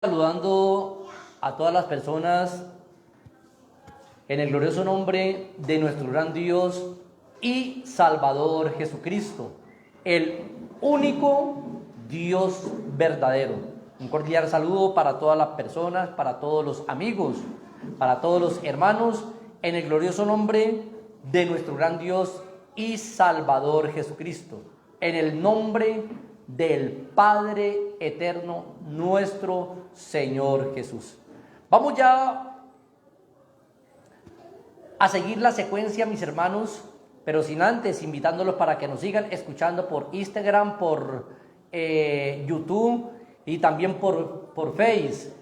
Saludando a todas las personas en el glorioso nombre de nuestro gran Dios y Salvador Jesucristo, el único Dios verdadero. Un cordial saludo para todas las personas, para todos los amigos, para todos los hermanos, en el glorioso nombre de nuestro gran Dios y Salvador Jesucristo, en el nombre del Padre eterno, nuestro Señor Jesús. Vamos ya a seguir la secuencia, mis hermanos, pero sin antes invitándolos para que nos sigan escuchando por Instagram, por YouTube y también por Face,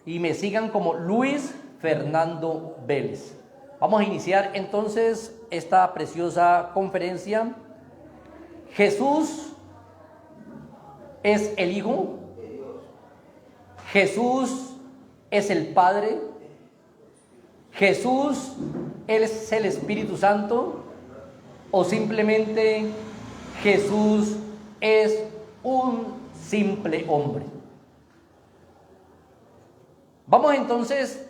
y me sigan como Luis Fernando Vélez. Vamos a iniciar entonces esta preciosa conferencia. Jesús es el Hijo, Jesús es el Padre, Jesús es el Espíritu Santo, o simplemente Jesús es un simple hombre. Vamos entonces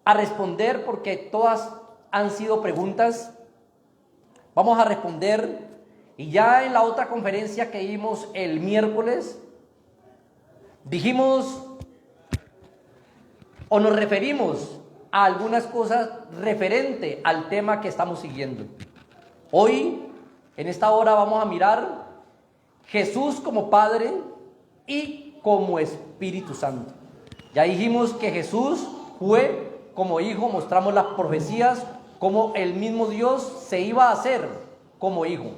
a responder, porque todas han sido preguntas. Vamos a responder. Y ya en la otra conferencia que dimos el miércoles, dijimos o nos referimos a algunas cosas referente al tema que estamos siguiendo. Hoy, en esta hora, vamos a mirar Jesús como Padre y como Espíritu Santo. Ya dijimos que Jesús fue como Hijo, mostramos las profecías, como el mismo Dios se iba a hacer como Hijo.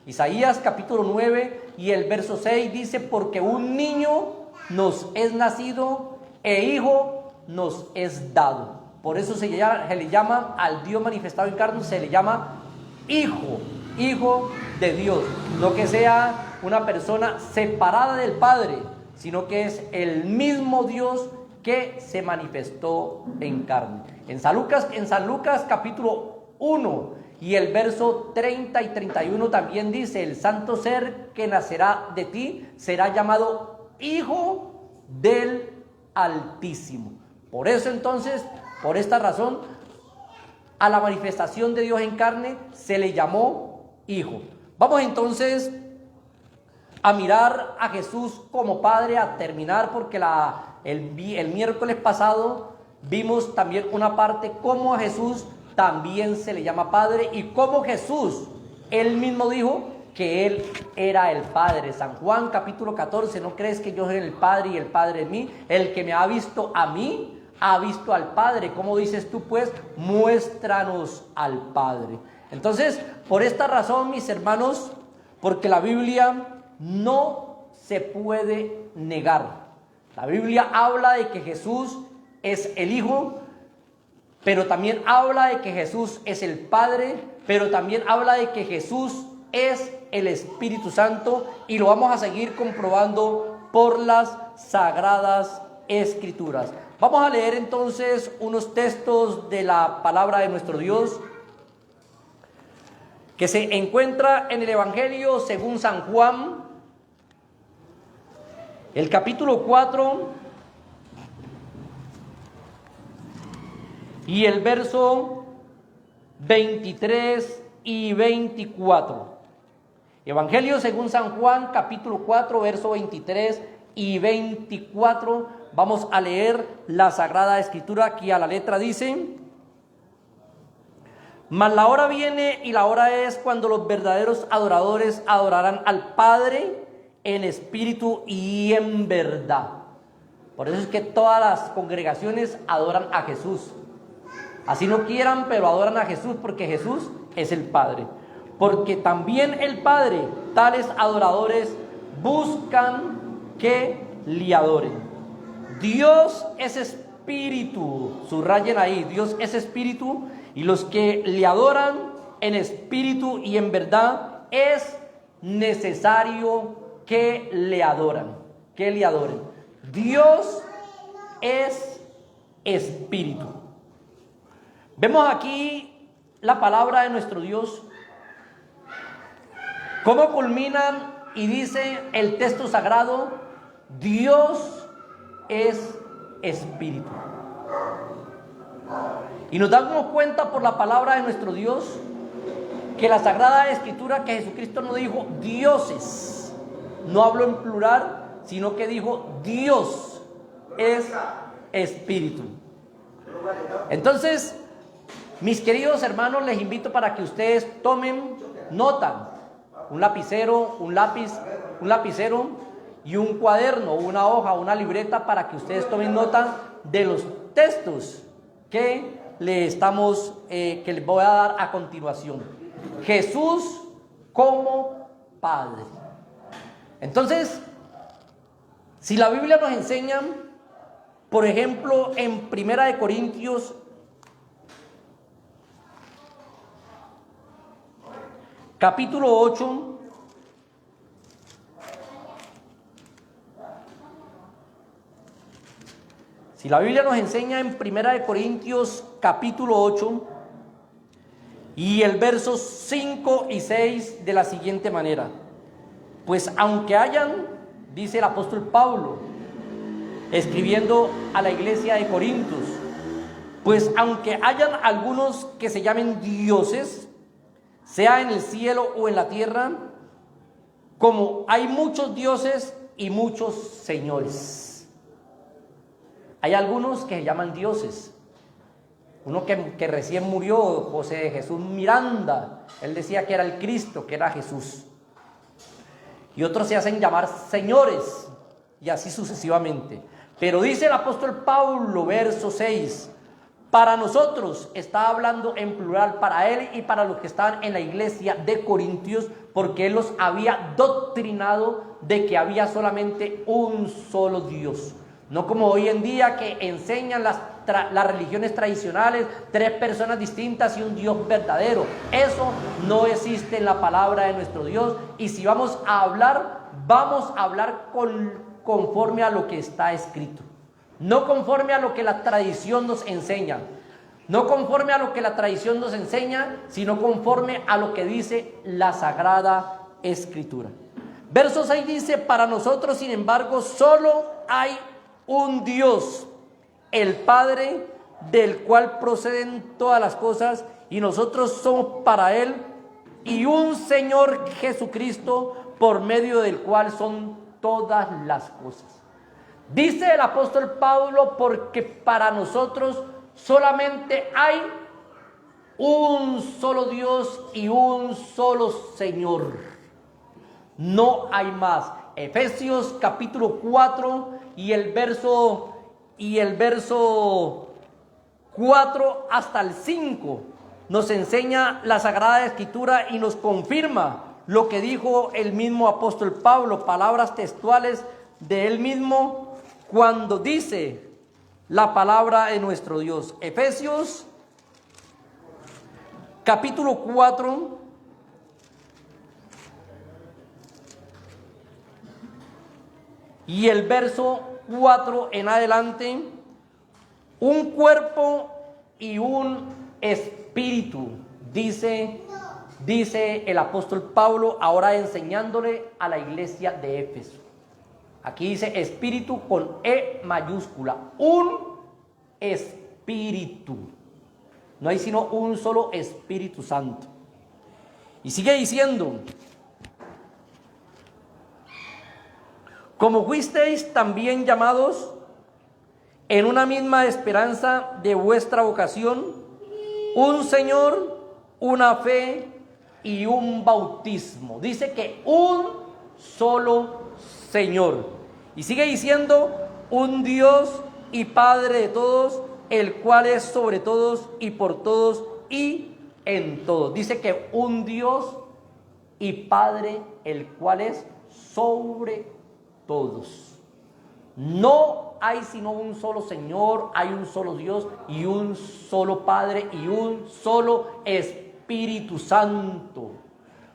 Isaías capítulo 9 y el verso 6 dice: porque un niño nos es nacido e hijo nos es dado. Por eso se le llama al Dios manifestado en carne, se le llama Hijo de Dios. No que sea una persona separada del Padre, sino que es el mismo Dios que se manifestó en carne. En San Lucas capítulo 1 y el verso 30 y 31 también dice: el santo ser que nacerá de ti será llamado Hijo del Altísimo. Por eso entonces, por esta razón, a la manifestación de Dios en carne se le llamó Hijo. Vamos entonces a mirar a Jesús como Padre, a terminar, porque el miércoles pasado vimos también una parte cómo a Jesús también se le llama Padre, y como Jesús, él mismo dijo que él era el Padre. San Juan capítulo 14, ¿no crees que yo soy el Padre y el Padre en mí? El que me ha visto a mí, ha visto al Padre. ¿Cómo dices tú pues? Muéstranos al Padre. Entonces, por esta razón, mis hermanos, porque la Biblia no se puede negar. La Biblia habla de que Jesús es el Hijo, pero también habla de que Jesús es el Padre, pero también habla de que Jesús es el Espíritu Santo, y lo vamos a seguir comprobando por las Sagradas Escrituras. Vamos a leer entonces unos textos de la palabra de nuestro Dios que se encuentra en el Evangelio según San Juan, el capítulo 4 y el verso 23 y 24. Evangelio según San Juan, capítulo 4, verso 23 y 24. Vamos a leer la Sagrada Escritura, que a la letra dice: mas la hora viene y la hora es cuando los verdaderos adoradores adorarán al Padre en espíritu y en verdad. Por eso es que todas las congregaciones adoran a Jesús. Así no quieran, pero adoran a Jesús, porque Jesús es el Padre. Porque también el Padre, tales adoradores, buscan que le adoren. Dios es espíritu, subrayen ahí, Dios es espíritu, y los que le adoran en espíritu y en verdad es necesario que le adoren. Dios es espíritu. Vemos aquí la palabra de nuestro Dios, cómo culmina y dice el texto sagrado Dios es espíritu. Y nos damos cuenta por la palabra de nuestro Dios que la Sagrada Escritura, que Jesucristo no dijo dioses, no habló en plural, sino que dijo Dios es espíritu. Entonces, mis queridos hermanos, les invito para que ustedes tomen nota, un lapicero, un lapicero y un cuaderno, una hoja, una libreta, para que ustedes tomen nota de los textos que les voy a dar a continuación. Jesús como Padre. Entonces, si la Biblia nos enseña, por ejemplo, en 1 Corintios capítulo 8, si la Biblia nos enseña en 1 Corintios capítulo 8 y el versos 5 y 6 de la siguiente manera: pues aunque hayan, dice el apóstol Pablo, escribiendo a la iglesia de Corintios, pues aunque hayan algunos que se llamen dioses, sea en el cielo o en la tierra, como hay muchos dioses y muchos señores. Hay algunos que se llaman dioses. Uno que recién murió, José Jesús Miranda, él decía que era el Cristo, que era Jesús. Y otros se hacen llamar señores, y así sucesivamente. Pero dice el apóstol Pablo, verso 6, para nosotros, está hablando en plural, para él y para los que estaban en la iglesia de Corintios, porque él los había doctrinado de que había solamente un solo Dios. No como hoy en día que enseñan las religiones tradicionales, 3 personas distintas y un Dios verdadero. Eso no existe en la palabra de nuestro Dios. Y si vamos a hablar conforme a lo que está escrito. No conforme a lo que la tradición nos enseña. No conforme a lo que la tradición nos enseña, sino conforme a lo que dice la Sagrada Escritura. Verso 6 dice: para nosotros, sin embargo, solo hay un Dios, el Padre, del cual proceden todas las cosas, y nosotros somos para Él, y un Señor Jesucristo, por medio del cual son todas las cosas. Dice el apóstol Pablo, porque para nosotros solamente hay un solo Dios y un solo Señor. No hay más. Efesios capítulo 4 y el verso 4 hasta el 5 nos enseña la Sagrada Escritura y nos confirma lo que dijo el mismo apóstol Pablo, palabras textuales de él mismo cuando dice la palabra de nuestro Dios. Efesios capítulo 4 y el verso 4 en adelante: un cuerpo y un espíritu, dice el apóstol Pablo, ahora enseñándole a la iglesia de Éfeso. Aquí dice espíritu con E mayúscula, un espíritu. No hay sino un solo Espíritu Santo. Y sigue diciendo: como fuisteis también llamados en una misma esperanza de vuestra vocación, un Señor, una fe y un bautismo. Dice que un solo Señor. Y sigue diciendo: un Dios y Padre de todos, el cual es sobre todos y por todos y en todos. Dice que un Dios y Padre, el cual es sobre todos. No hay sino un solo Señor, hay un solo Dios y un solo Padre y un solo Espíritu Santo.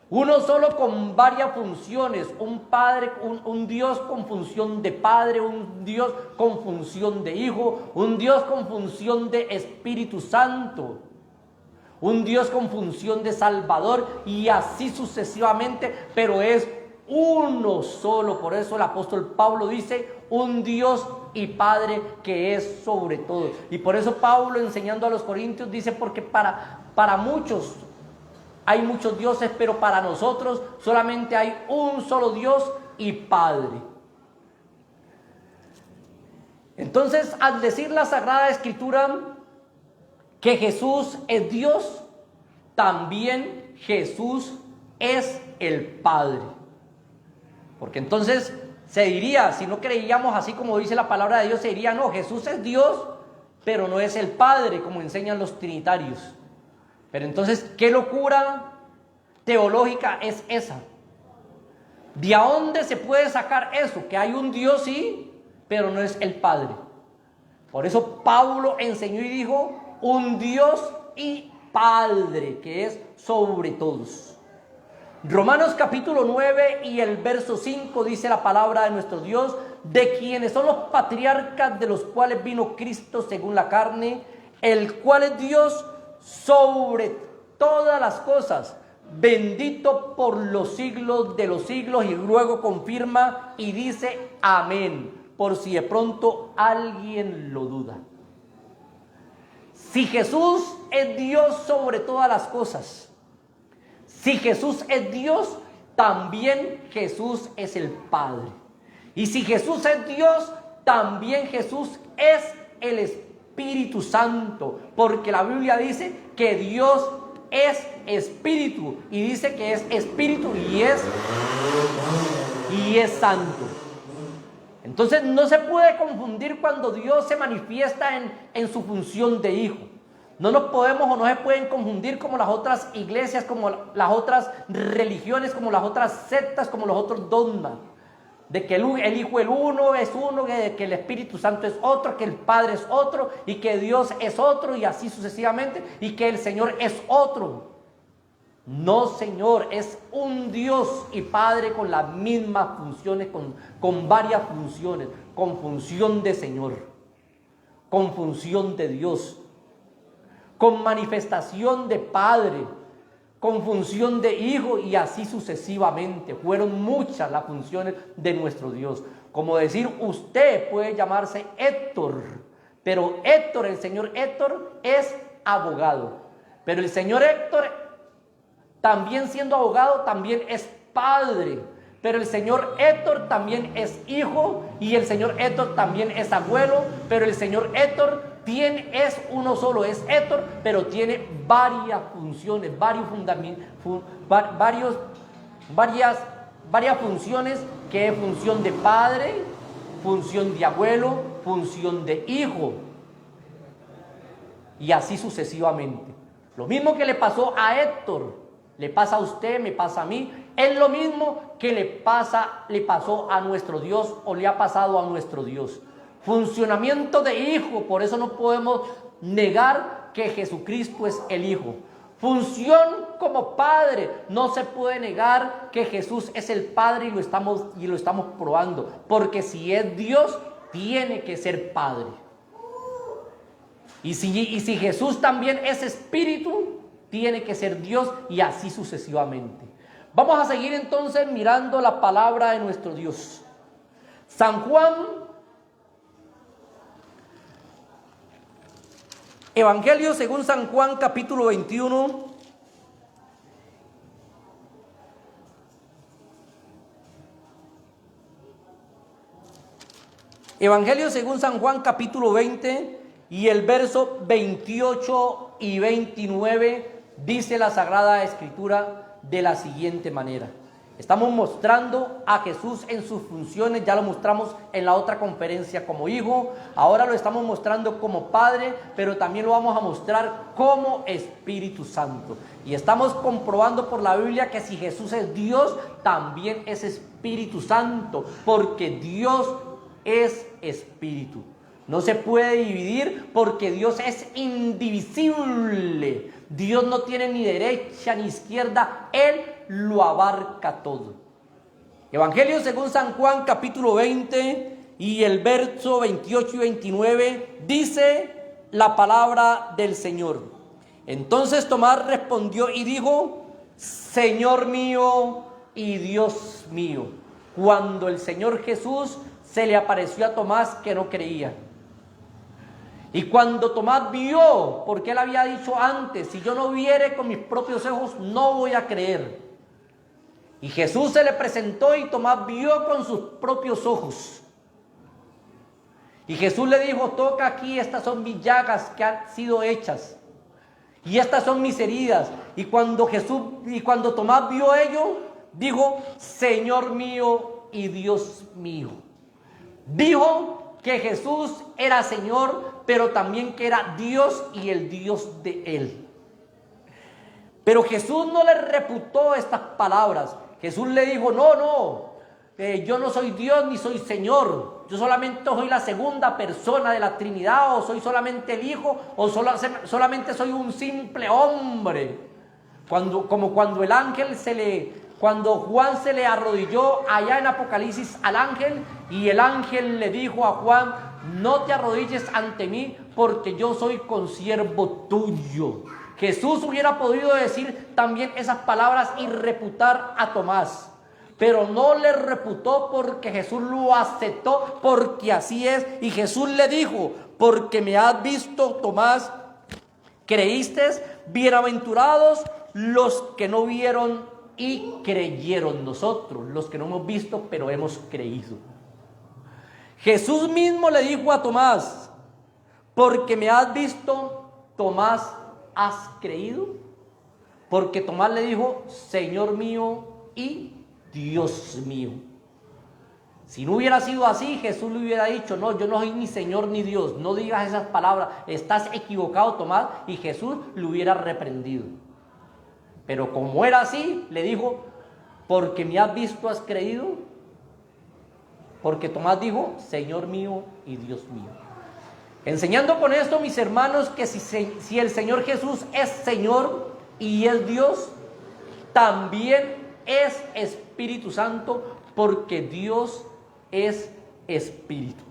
Uno solo con varias funciones, un Padre, un Dios con función de Padre, un Dios con función de Hijo, un Dios con función de Espíritu Santo, un Dios con función de Salvador y así sucesivamente, pero es uno solo. Por eso el apóstol Pablo dice, un Dios y Padre que es sobre todo. Y por eso Pablo, enseñando a los corintios, dice, porque para muchos hay muchos dioses, pero para nosotros solamente hay un solo Dios y Padre. Entonces, al decir la Sagrada Escritura que Jesús es Dios, también Jesús es el Padre. Porque entonces se diría, si no creíamos así como dice la palabra de Dios, se diría, no, Jesús es Dios, pero no es el Padre, como enseñan los trinitarios. Pero entonces, ¿qué locura teológica es esa? ¿De dónde se puede sacar eso? Que hay un Dios, sí, pero no es el Padre. Por eso Pablo enseñó y dijo, un Dios y Padre, que es sobre todos. Romanos capítulo 9 y el verso 5 dice la palabra de nuestro Dios, de quienes son los patriarcas, de los cuales vino Cristo según la carne, el cual es Dios sobre todas las cosas, bendito por los siglos de los siglos. Y luego confirma y dice amén, por si de pronto alguien lo duda. Si Jesús es Dios sobre todas las cosas, si Jesús es Dios, también Jesús es el Padre. Y si Jesús es Dios, también Jesús es el Espíritu Santo, porque la Biblia dice que Dios es Espíritu, y dice que es Espíritu y es Santo. Entonces no se puede confundir cuando Dios se manifiesta en su función de Hijo. No nos podemos o no se pueden confundir como las otras iglesias, como las otras religiones, como las otras sectas, como los otros dogmas. De que el Hijo el uno es uno, que el Espíritu Santo es otro, que el Padre es otro, y que Dios es otro, y así sucesivamente, y que el Señor es otro. No, Señor, es un Dios y Padre con las mismas funciones, con varias funciones, con función de Señor, con función de Dios, con manifestación de Padre, con función de Hijo, y así sucesivamente. Fueron muchas las funciones de nuestro Dios. Como decir, usted puede llamarse Héctor, pero Héctor, el señor Héctor, es abogado. Pero el señor Héctor, también siendo abogado, también es padre. Pero el señor Héctor también es hijo, y el señor Héctor también es abuelo. Pero el señor Héctor es uno solo, es Héctor, pero tiene varias funciones, varias funciones, que es función de padre, función de abuelo, función de hijo, y así sucesivamente. Lo mismo que le pasó a Héctor, le pasa a usted, me pasa a mí. Es lo mismo que le pasó a nuestro Dios, o le ha pasado a nuestro Dios. Funcionamiento de hijo, por eso no podemos negar que Jesucristo es el Hijo. Función como Padre, no se puede negar que Jesús es el Padre, y lo estamos probando, porque si es Dios, tiene que ser Padre. Y si Jesús también es Espíritu, tiene que ser Dios, y así sucesivamente. Vamos a seguir entonces mirando la palabra de nuestro Dios. San Juan, Evangelio según San Juan, capítulo 21. Evangelio según San Juan, capítulo 20, y el verso 28 y 29, dice la Sagrada Escritura de la siguiente manera. Estamos mostrando a Jesús en sus funciones, ya lo mostramos en la otra conferencia como Hijo, ahora lo estamos mostrando como Padre, pero también lo vamos a mostrar como Espíritu Santo. Y estamos comprobando por la Biblia que si Jesús es Dios, también es Espíritu Santo, porque Dios es Espíritu. No se puede dividir, porque Dios es indivisible. Dios no tiene ni derecha ni izquierda, Él lo abarca todo. Evangelio según San Juan, capítulo 20 y el verso 28 y 29, dice la palabra del Señor. Entonces Tomás respondió y dijo: Señor mío y Dios mío, cuando el Señor Jesús se le apareció a Tomás que no creía. Y cuando Tomás vio, porque él había dicho antes, si yo no viere con mis propios ojos, no voy a creer. Y Jesús se le presentó y Tomás vio con sus propios ojos. Y Jesús le dijo, toca aquí, estas son mis llagas que han sido hechas. Y estas son mis heridas. Y cuando Tomás vio ello, dijo, Señor mío y Dios mío. Dijo que Jesús era Señor, pero también que era Dios y el Dios de él. Pero Jesús no le reputó estas palabras. Jesús le dijo, no, yo no soy Dios ni soy Señor. Yo solamente soy la segunda persona de la Trinidad, o soy solamente el Hijo, o solamente soy un simple hombre. Como cuando cuando Juan se le arrodilló allá en Apocalipsis al ángel, y el ángel le dijo a Juan, no te arrodilles ante mí, porque yo soy consiervo tuyo. Jesús hubiera podido decir también esas palabras y reputar a Tomás, pero no le reputó porque Jesús lo aceptó, porque así es. Y Jesús le dijo, porque me has visto, Tomás, creíste. Bienaventurados los que no vieron y creyeron. Nosotros, los que no hemos visto, pero hemos creído. Jesús mismo le dijo a Tomás, porque me has visto, Tomás, ¿has creído? Porque Tomás le dijo, Señor mío y Dios mío. Si no hubiera sido así, Jesús le hubiera dicho, no, yo no soy ni Señor ni Dios, no digas esas palabras, estás equivocado, Tomás, y Jesús le hubiera reprendido. Pero como era así, le dijo, porque me has visto, has creído. Porque Tomás dijo, Señor mío y Dios mío. Enseñando con esto, mis hermanos, que si el Señor Jesús es Señor y es Dios, también es Espíritu Santo, porque Dios es Espíritu.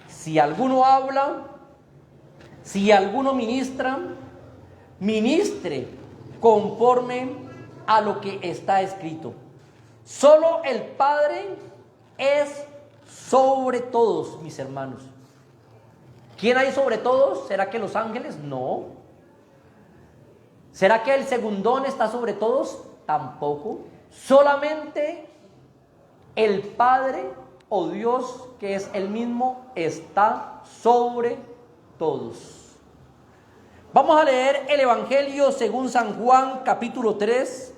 Si alguno habla, si alguno ministra, ministre conforme a lo que está escrito. Solo el Padre es sobre todos, mis hermanos. ¿Quién hay sobre todos? ¿Será que los ángeles? No. ¿Será que el segundón está sobre todos? Tampoco. Solamente el Padre o Dios, que es el mismo, está sobre todos. Vamos a leer el Evangelio según San Juan, capítulo 3.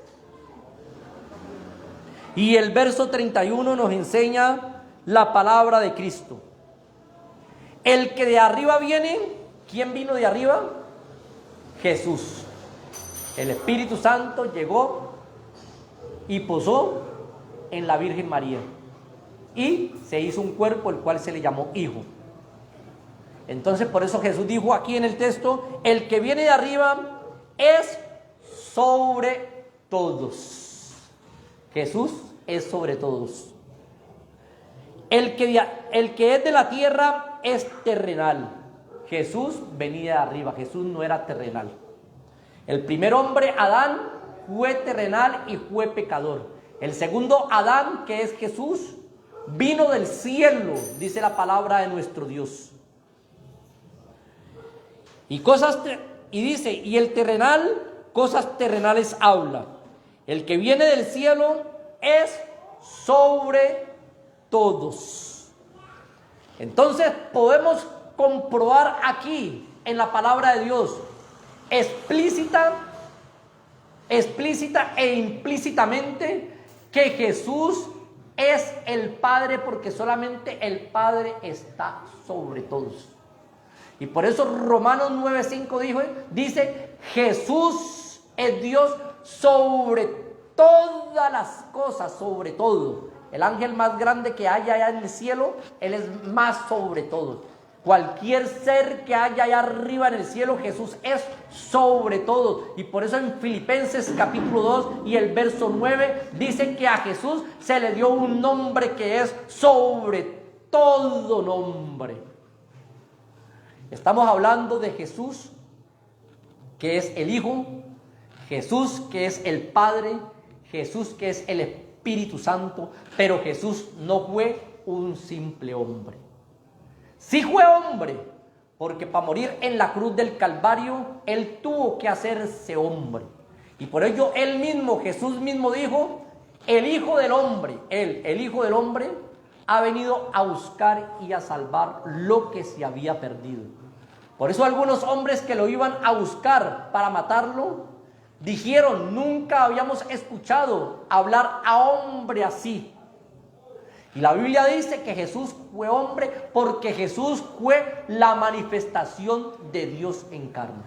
Y el verso 31 nos enseña la palabra de Cristo. El que de arriba viene, ¿quién vino de arriba? Jesús. El Espíritu Santo llegó y posó en la Virgen María. Y se hizo un cuerpo, el cual se le llamó Hijo. Entonces, por eso Jesús dijo aquí en el texto, el que viene de arriba es sobre todos. Jesús es sobre todos. El que es de la tierra es terrenal. Jesús venía de arriba, Jesús no era terrenal. El primer hombre, Adán, fue terrenal y fue pecador. El segundo Adán, que es Jesús, vino del cielo, dice la palabra de nuestro Dios. Y dice, y el terrenal, cosas terrenales habla. El que viene del cielo es sobre todos. Entonces podemos comprobar aquí en la palabra de Dios explícita e implícitamente que Jesús es el Padre, porque solamente el Padre está sobre todos. Y por eso Romanos 9:5 dice, Jesús es Dios sobre todas las cosas, sobre todo. El ángel más grande que haya allá en el cielo, él es más sobre todo. Cualquier ser que haya allá arriba en el cielo, Jesús es sobre todo. Y por eso en Filipenses capítulo 2 y el verso 9 dice que a Jesús se le dio un nombre que es sobre todo nombre. Estamos hablando de Jesús, que es el Hijo, Jesús, que es el Padre, Jesús que es el Espíritu Santo, pero Jesús no fue un simple hombre. Sí fue hombre, porque para morir en la cruz del Calvario, Él tuvo que hacerse hombre. Y por ello Él mismo, Jesús mismo dijo, el Hijo del Hombre, el Hijo del Hombre, ha venido a buscar y a salvar lo que se había perdido. Por eso algunos hombres que lo iban a buscar para matarlo, dijeron, nunca habíamos escuchado hablar a hombre así. Y la Biblia dice que Jesús fue hombre porque Jesús fue la manifestación de Dios en carne.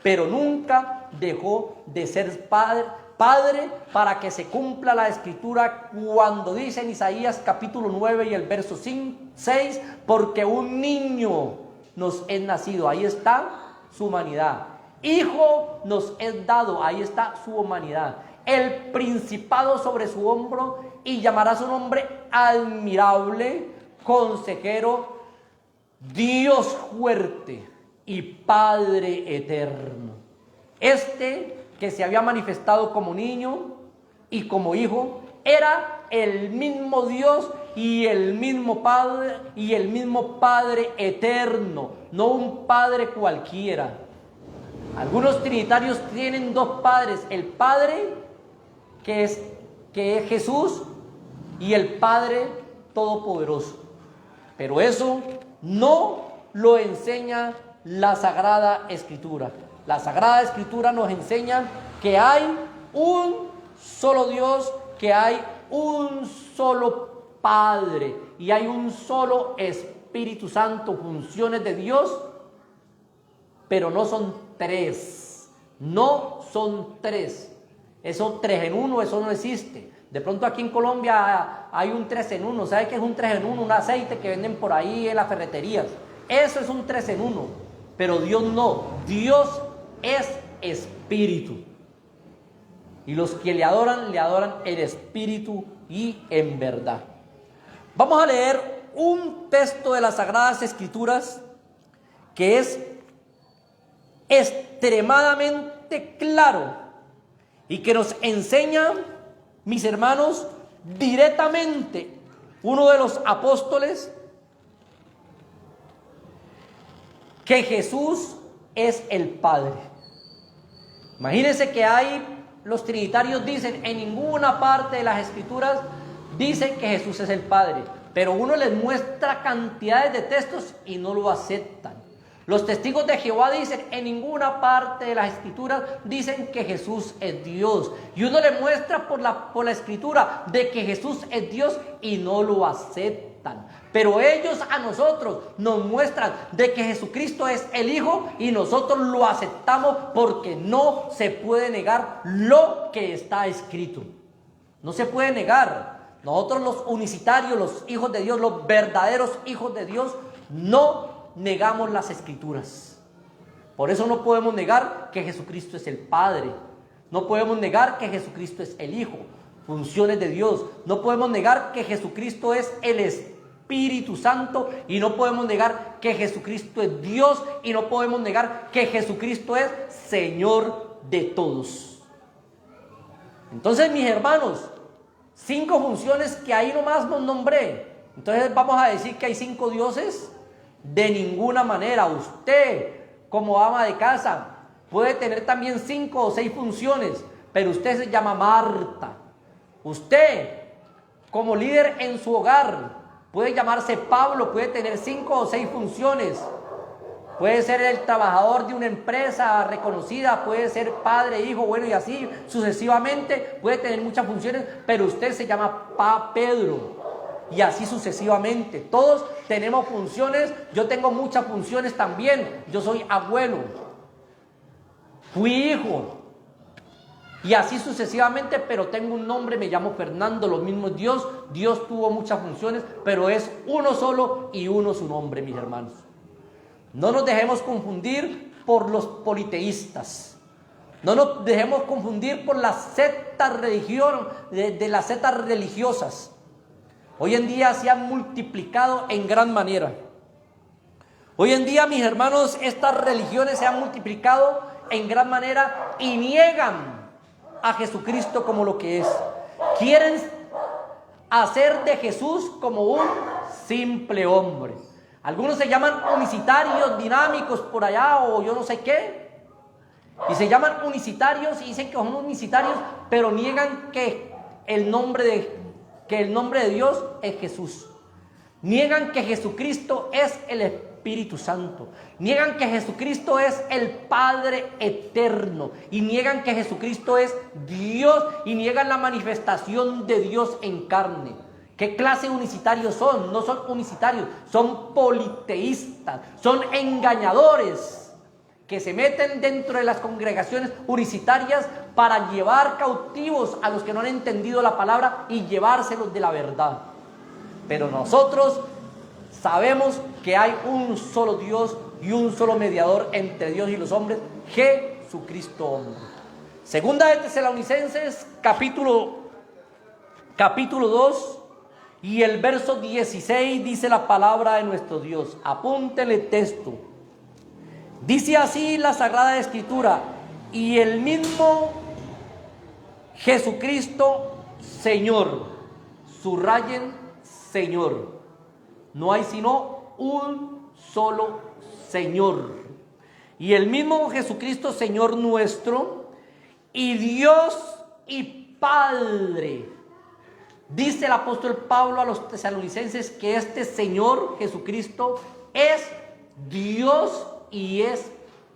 Pero nunca dejó de ser padre para que se cumpla la escritura cuando dice en Isaías capítulo 9 y el verso 6, porque un niño nos es nacido, ahí está su humanidad. Hijo nos es dado, ahí está su humanidad. El principado sobre su hombro y llamará su nombre admirable, consejero, Dios fuerte y Padre eterno. Este que se había manifestado como niño y como hijo era el mismo Dios y el mismo Padre eterno, no un Padre cualquiera. Algunos trinitarios tienen dos padres, el Padre que es Jesús y el Padre Todopoderoso. Pero eso no lo enseña la Sagrada Escritura. La Sagrada Escritura nos enseña que hay un solo Dios, que hay un solo Padre y hay un solo Espíritu Santo, funciones de Dios, pero no son tres. No son tres. Eso 3 en 1, eso no existe. De pronto aquí en Colombia hay un 3 en 1. ¿Sabe qué es un 3 en 1? Un aceite que venden por ahí en las ferreterías. Eso es un 3 en 1. Pero Dios no. Dios es espíritu. Y los que le adoran en espíritu y en verdad. Vamos a leer un texto de las Sagradas Escrituras que es extremadamente claro y que nos enseña, mis hermanos, directamente uno de los apóstoles, que Jesús es el Padre. Imagínense que los trinitarios dicen, en ninguna parte de las Escrituras dicen que Jesús es el Padre, pero uno les muestra cantidades de textos y no lo aceptan. Los testigos de Jehová dicen, en ninguna parte de las Escrituras dicen que Jesús es Dios. Y uno le muestra por la Escritura de que Jesús es Dios y no lo aceptan. Pero ellos a nosotros nos muestran de que Jesucristo es el Hijo y nosotros lo aceptamos porque no se puede negar lo que está escrito. No se puede negar. Nosotros los unicitarios, los hijos de Dios, los verdaderos hijos de Dios, no negamos las Escrituras. Por eso no podemos negar que Jesucristo es el Padre. No podemos negar que Jesucristo es el Hijo. Funciones de Dios. No podemos negar que Jesucristo es el Espíritu Santo. Y no podemos negar que Jesucristo es Dios. Y no podemos negar que Jesucristo es Señor de todos. Entonces, mis hermanos, 5 funciones que ahí nomás nos nombré. Entonces vamos a decir que hay 5 dioses. De ninguna manera. Usted, como ama de casa, puede tener también 5 o 6 funciones, pero usted se llama Marta. Usted, como líder en su hogar, puede llamarse Pablo, puede tener 5 o 6 funciones. Puede ser el trabajador de una empresa reconocida, puede ser padre, hijo, bueno, y así sucesivamente. Puede tener muchas funciones, pero usted se llama Pedro. Y así sucesivamente. Todos tenemos funciones. Yo tengo muchas funciones también. Yo soy abuelo. Fui hijo. Y así sucesivamente, pero tengo un nombre, me llamo Fernando. Lo mismo es Dios. Dios tuvo muchas funciones, pero es uno solo y uno su nombre, mis hermanos. No nos dejemos confundir por los politeístas. No nos dejemos confundir por las sectas de las sectas religiosas. Hoy en día se han multiplicado en gran manera. Hoy en día, mis hermanos, estas religiones se han multiplicado en gran manera y niegan a Jesucristo como lo que es. Quieren hacer de Jesús como un simple hombre. Algunos se llaman unicitarios, dinámicos por allá o yo no sé qué. Y se llaman unicitarios y dicen que son unicitarios, pero niegan que el nombre de Dios es Jesús. Niegan que Jesucristo es el Espíritu Santo. Niegan que Jesucristo es el Padre eterno. Y niegan que Jesucristo es Dios. Y niegan la manifestación de Dios en carne. ¿Qué clase de unicitarios son? No son unicitarios, son politeístas. Son engañadores que se meten dentro de las congregaciones unicitarias para llevar cautivos a los que no han entendido la palabra y llevárselos de la verdad. Pero nosotros sabemos que hay un solo Dios y un solo mediador entre Dios y los hombres, Jesucristo hombre. Segunda de Tesalonicenses, capítulo 2 y el verso 16 dice la palabra de nuestro Dios. Apúntele texto. Dice así la Sagrada Escritura: y el mismo Jesucristo Señor, subrayen Señor, no hay sino un solo Señor, y el mismo Jesucristo Señor nuestro, y Dios y Padre. Dice el apóstol Pablo a los tesalonicenses que este Señor Jesucristo es Dios y es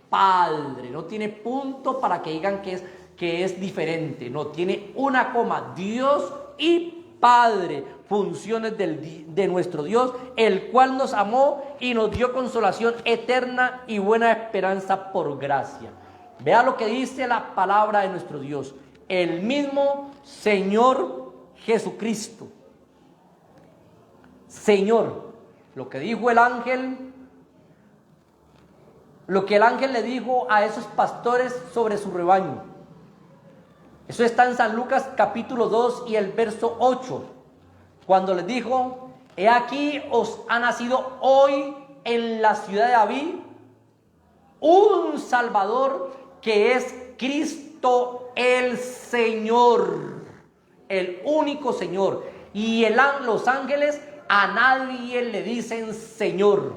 Padre. No tiene punto para que digan que es diferente. No, tiene una coma. Dios y Padre, funciones de nuestro Dios, el cual nos amó y nos dio consolación eterna y buena esperanza por gracia. Vea lo que dice la palabra de nuestro Dios. El mismo Señor Jesucristo. Señor, lo que dijo el ángel, lo que el ángel le dijo a esos pastores sobre su rebaño. Eso está en San Lucas capítulo 2 y el verso 8. Cuando les dijo: he aquí os ha nacido hoy en la ciudad de David un Salvador que es Cristo el Señor. El único Señor. Y los ángeles a nadie le dicen Señor.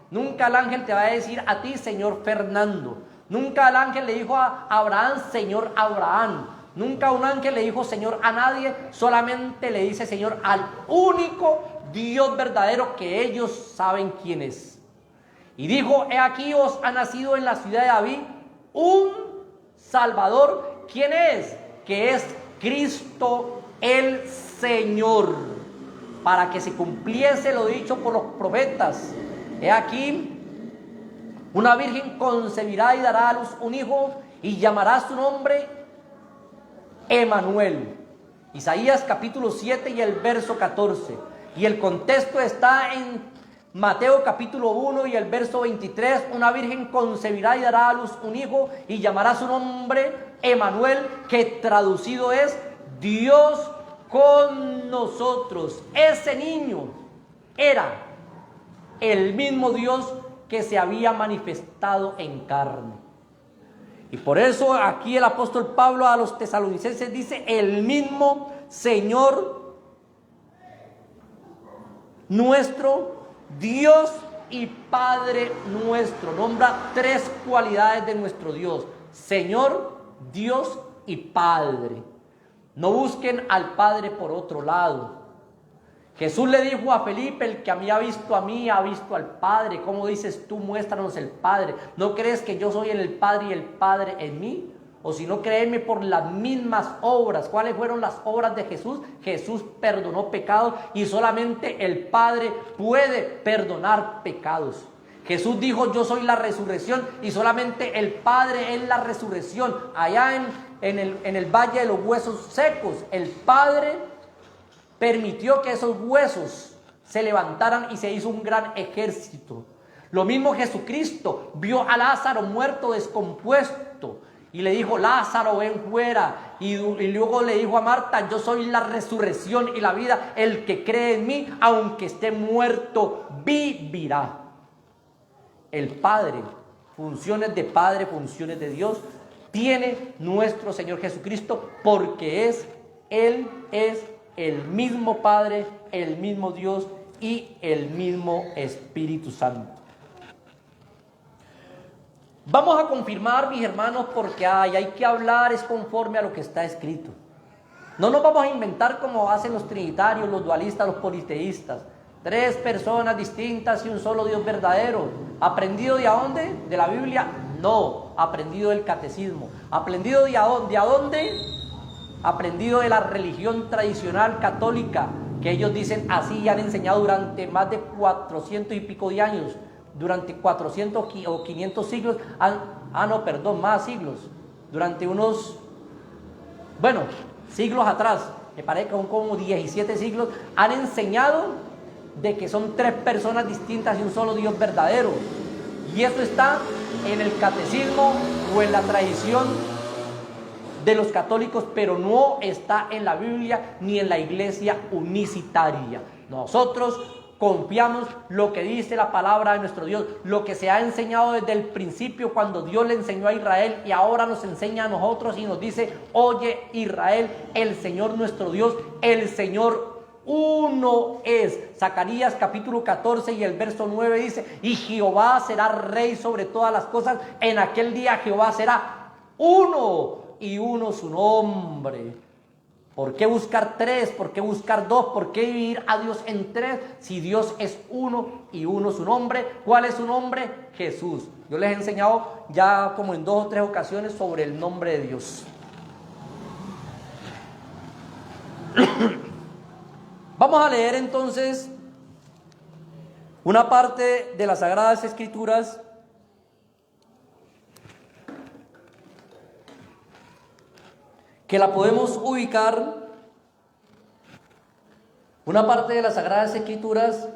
Nunca el ángel te va a decir a ti Señor Fernando. Nunca el ángel le dijo a Abraham Señor Abraham. Nunca un ángel le dijo Señor a nadie. Solamente le dice Señor al único Dios verdadero que ellos saben quién es. Y dijo: he aquí os ha nacido en la ciudad de David un Salvador. ¿Quién es? Que es Cristo el Señor, para que se cumpliese lo dicho por los profetas. He aquí, una virgen concebirá y dará a luz un hijo y llamará su nombre Emanuel. Isaías capítulo 7 y el verso 14. Y el contexto está en Mateo capítulo 1 y el verso 23. Una virgen concebirá y dará a luz un hijo y llamará su nombre Emanuel, que traducido es Dios con nosotros. Ese niño era el mismo Dios que se había manifestado en carne. Y por eso aquí el apóstol Pablo a los tesalonicenses dice: el mismo Señor nuestro, Dios y Padre nuestro. Nombra tres cualidades de nuestro Dios: Señor, Dios y Padre. No busquen al Padre por otro lado. Jesús le dijo a Felipe: el que a mí ha visto al Padre. ¿Cómo dices tú, muéstranos el Padre? ¿No crees que yo soy en el Padre y el Padre en mí? O si no, créeme por las mismas obras. ¿Cuáles fueron las obras de Jesús? Jesús perdonó pecados y solamente el Padre puede perdonar pecados. Jesús dijo: yo soy la resurrección, y solamente el Padre es la resurrección. Allá en el valle de los huesos secos, el Padre permitió que esos huesos se levantaran y se hizo un gran ejército. Lo mismo Jesucristo vio a Lázaro muerto, descompuesto, y le dijo: Lázaro, ven fuera. Y luego le dijo a Marta: yo soy la resurrección y la vida. El que cree en mí, aunque esté muerto, vivirá. El Padre, funciones de Padre, funciones de Dios, tiene nuestro Señor Jesucristo, porque Él es el mismo Padre, el mismo Dios y el mismo Espíritu Santo. Vamos a confirmar, mis hermanos, porque hay que hablar es conforme a lo que está escrito. No nos vamos a inventar como hacen los trinitarios, los dualistas, los politeístas. 3 personas distintas y un solo Dios verdadero. ¿Aprendido de a dónde? ¿De la Biblia? No, aprendido del catecismo. ¿Aprendido de a dónde? Aprendido de la religión tradicional católica, que ellos dicen así y han enseñado durante más de 400 y pico de años. Durante 400 o 500 siglos, más siglos. Durante unos, siglos atrás, me parece que son como 17 siglos, han enseñado de que son 3 personas distintas y un solo Dios verdadero. Y eso está en el catecismo o en la tradición de los católicos, pero no está en la Biblia ni en la iglesia unicitaria. Nosotros confiamos lo que dice la palabra de nuestro Dios, lo que se ha enseñado desde el principio cuando Dios le enseñó a Israel y ahora nos enseña a nosotros y nos dice: oye Israel, el Señor nuestro Dios, el Señor uno es. Zacarías capítulo 14 y el verso 9 dice: y Jehová será rey sobre todas las cosas, en aquel día Jehová será uno y uno su nombre. ¿Por qué buscar 3? ¿Por qué buscar 2? ¿Por qué vivir a Dios en 3 si Dios es uno y uno su nombre? ¿Cuál es su nombre? Jesús. Yo les he enseñado ya como en 2 o 3 ocasiones sobre el nombre de Dios. Vamos a leer entonces una parte de las Sagradas Escrituras que la podemos ubicar, una parte de las Sagradas Escrituras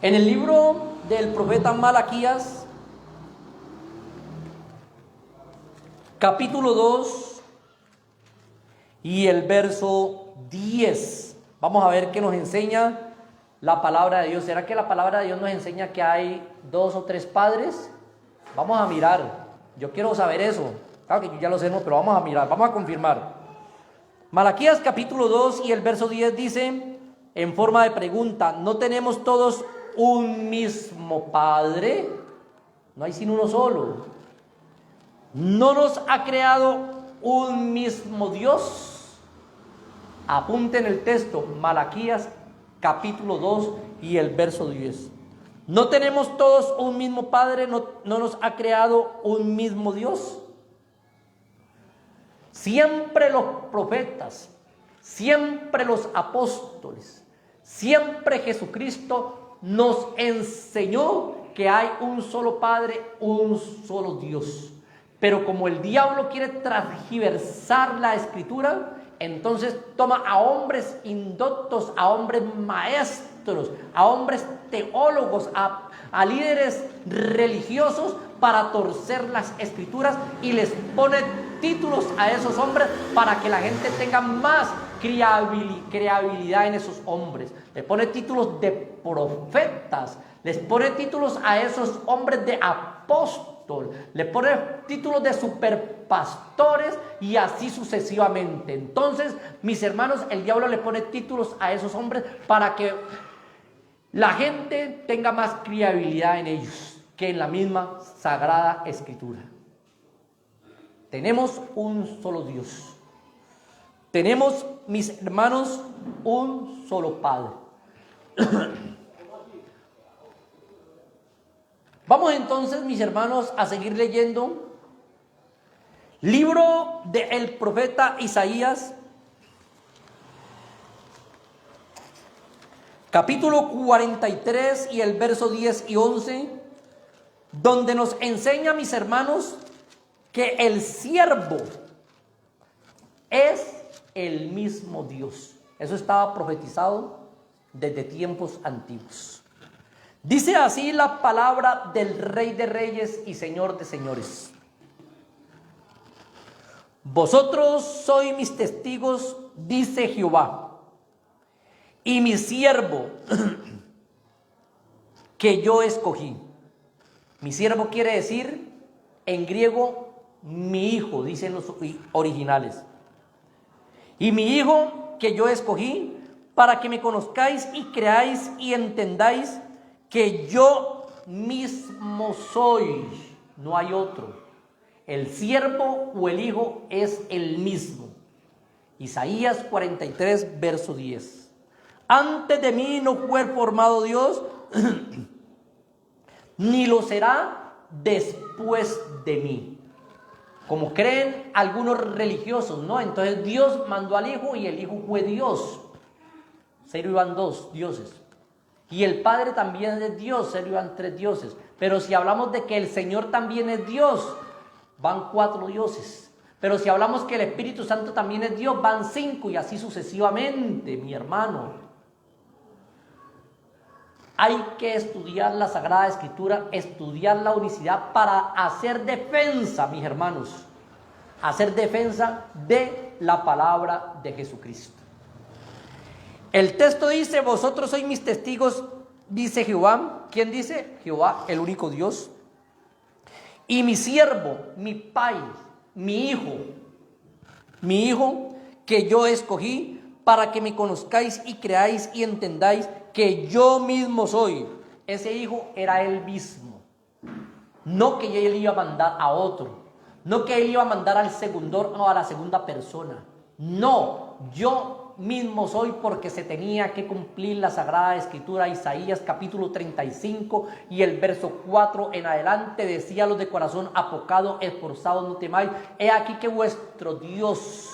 en el libro del profeta Malaquías, capítulo 2 y el verso 10. Vamos a ver qué nos enseña la palabra de Dios. ¿Será que la palabra de Dios nos enseña que hay 2 o 3 padres? Vamos a mirar. Yo quiero saber eso. Claro que yo ya lo sé, pero vamos a mirar, vamos a confirmar. Malaquías capítulo 2 y el verso 10 dice, en forma de pregunta: ¿no tenemos todos un mismo Padre? No hay sino uno solo. ¿No nos ha creado un mismo Dios? Apunten el texto, Malaquías capítulo 2 y el verso 10. ¿No tenemos todos un mismo Padre? ¿No nos ha creado un mismo Dios? Siempre los profetas, siempre los apóstoles, siempre Jesucristo nos enseñó que hay un solo Padre, un solo Dios. Pero como el diablo quiere transgiversar la Escritura, entonces toma a hombres indoctos, a hombres maestros, a hombres teólogos, a líderes religiosos para torcer las Escrituras y les pone títulos a esos hombres para que la gente tenga más creabilidad en esos hombres. Les pone títulos de profetas, les pone títulos a esos hombres de apóstoles, le pone títulos de superpastores y así sucesivamente. Entonces, mis hermanos, el diablo le pone títulos a esos hombres para que la gente tenga más criabilidad en ellos que en la misma Sagrada Escritura. Tenemos un solo Dios. Tenemos, mis hermanos, un solo Padre. Vamos entonces, mis hermanos, a seguir leyendo. Libro del profeta Isaías, capítulo 43 y el verso 10 y 11, donde nos enseña, mis hermanos, que el siervo es el mismo Dios. Eso estaba profetizado desde tiempos antiguos. Dice así la palabra del Rey de Reyes y Señor de Señores: vosotros sois mis testigos, dice Jehová, y mi siervo que yo escogí. Mi siervo quiere decir en griego mi hijo, dicen los originales. Y mi hijo que yo escogí para que me conozcáis y creáis y entendáis que yo mismo soy, no hay otro. El siervo o el hijo es el mismo. Isaías 43, verso 10. Antes de mí no fue formado Dios, ni lo será después de mí. Como creen algunos religiosos, ¿no? Entonces Dios mandó al Hijo y el Hijo fue Dios. Se iban dos dioses. Y el Padre también es Dios, se iban tres dioses. Pero si hablamos de que el Señor también es Dios, van 4 dioses. Pero si hablamos que el Espíritu Santo también es Dios, van 5 y así sucesivamente, mi hermano. Hay que estudiar la Sagrada Escritura, estudiar la unicidad para hacer defensa, mis hermanos. Hacer defensa de la palabra de Jesucristo. El texto dice, vosotros sois mis testigos, dice Jehová. ¿Quién dice? Jehová, el único Dios. Y mi siervo, mi pai, mi hijo que yo escogí para que me conozcáis y creáis y entendáis que yo mismo soy. Ese hijo era él mismo. No que él iba a mandar a otro. No que él iba a mandar al segundor o a la segunda persona. No, yo mismo soy, porque se tenía que cumplir la Sagrada Escritura. Isaías capítulo 35 y el verso 4 en adelante decía: los de corazón apocado, esforzados, no temáis. He aquí que vuestro Dios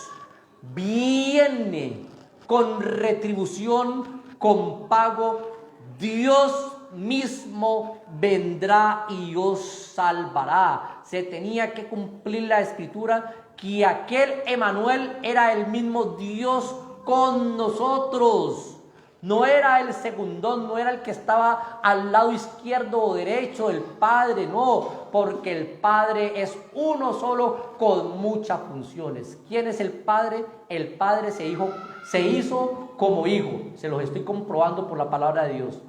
viene con retribución, con pago. Dios mismo vendrá y os salvará. Se tenía que cumplir la Escritura, que aquel Emanuel era el mismo Dios con nosotros. No era el segundón, no era el que estaba al lado izquierdo o derecho, el Padre, no, porque el Padre es uno solo con muchas funciones. ¿Quién es el Padre? El Padre se hizo como hijo. Se los estoy comprobando por la palabra de Dios.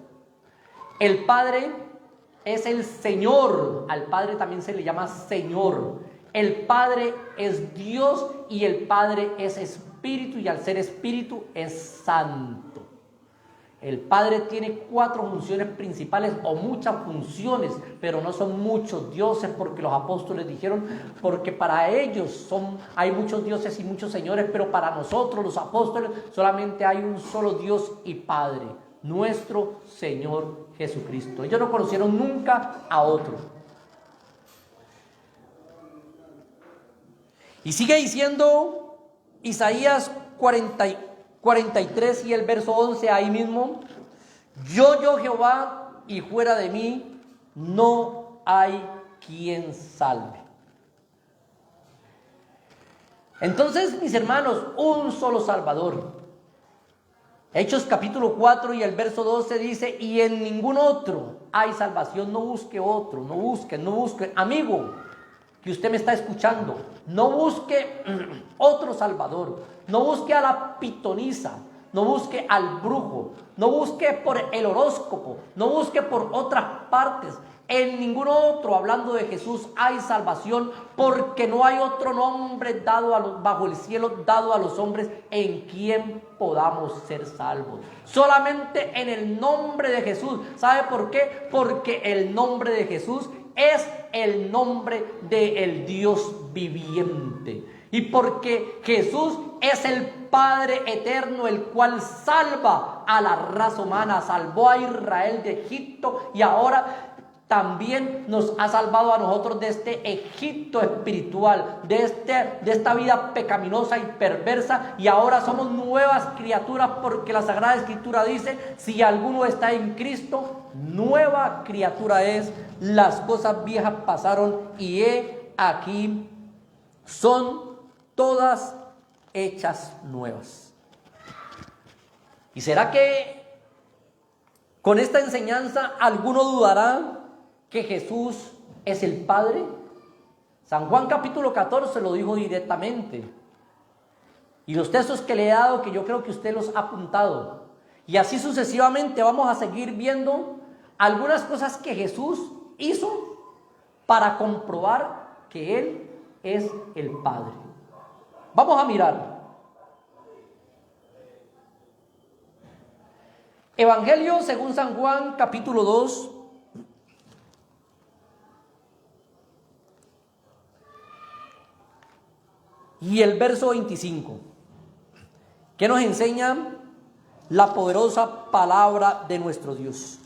El Padre es el Señor. Al Padre también se le llama Señor. El Padre es Dios y el Padre es Espíritu, y al ser Espíritu es Santo. El Padre tiene 4 funciones principales, o muchas funciones, pero no son muchos dioses, porque los apóstoles dijeron, porque para ellos hay muchos dioses y muchos señores, pero para nosotros los apóstoles solamente hay un solo Dios y Padre, nuestro Señor Jesucristo. Ellos no conocieron nunca a otro. Y sigue diciendo Isaías 43 y el verso 11 ahí mismo: yo Jehová, y fuera de mí no hay quien salve. Entonces, mis hermanos, un solo Salvador. Hechos capítulo 4 y el verso 12 dice: y en ningún otro hay salvación. No busque otro, no busque. Amigo, que usted me está escuchando, no busque otro Salvador. No busque a la pitonisa, no busque al brujo, no busque por el horóscopo, no busque por otras partes. En ningún otro, hablando de Jesús, hay salvación, porque no hay otro nombre dado bajo el cielo, dado a los hombres, en quien podamos ser salvos. Solamente en el nombre de Jesús. ¿Sabe por qué? Porque el nombre de Jesús es el nombre del Dios viviente. Y porque Jesús es el Padre eterno, el cual salva a la raza humana. Salvó a Israel de Egipto y ahora también nos ha salvado a nosotros de este Egipto espiritual, de esta vida pecaminosa y perversa, y ahora somos nuevas criaturas, porque la Sagrada Escritura dice: si alguno está en Cristo, nueva criatura es, las cosas viejas pasaron y he aquí son todas hechas nuevas. ¿Y será que con esta enseñanza alguno dudará que Jesús es el Padre? San Juan capítulo 14 lo dijo directamente. Y los textos que le he dado, que yo creo que usted los ha apuntado. Y así sucesivamente vamos a seguir viendo algunas cosas que Jesús hizo para comprobar que Él es el Padre. Vamos a mirar. Evangelio según San Juan, capítulo 2. Y el verso 25, que nos enseña la poderosa palabra de nuestro Dios.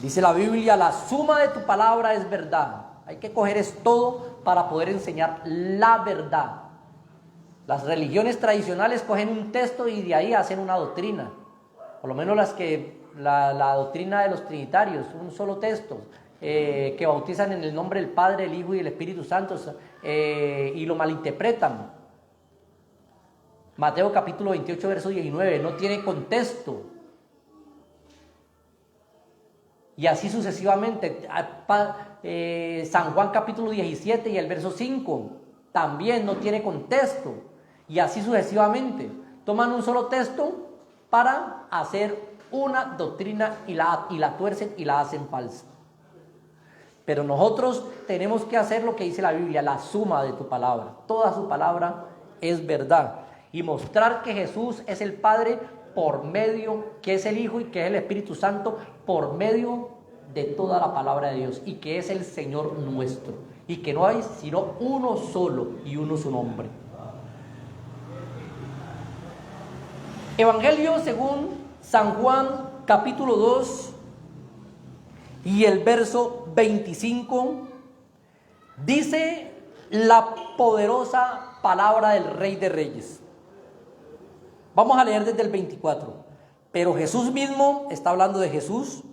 Dice la Biblia: la suma de tu palabra es verdad. Hay que coger es todo para poder enseñar la verdad. Las religiones tradicionales cogen un texto y de ahí hacen una doctrina. Por lo menos la doctrina de los trinitarios, un solo texto, que bautizan en el nombre del Padre, el Hijo y el Espíritu Santo, y lo malinterpretan. Mateo capítulo 28, verso 19, no tiene contexto. Y así sucesivamente. San Juan capítulo 17 y el verso 5 también no tiene contexto. Y así sucesivamente. Toman un solo texto para hacer una doctrina y la tuercen y la hacen falsa. Pero nosotros tenemos que hacer lo que dice la Biblia, la suma de tu palabra. Toda su palabra es verdad. Y mostrar que Jesús es el Padre por medio, que es el Hijo y que es el Espíritu Santo por medio de toda la palabra de Dios. Y que es el Señor nuestro. Y que no hay sino uno solo y uno su nombre. Evangelio según San Juan, capítulo 2 y el verso 25, dice la poderosa palabra del Rey de Reyes. Vamos a leer desde el 24. Pero Jesús mismo, está hablando de Jesús,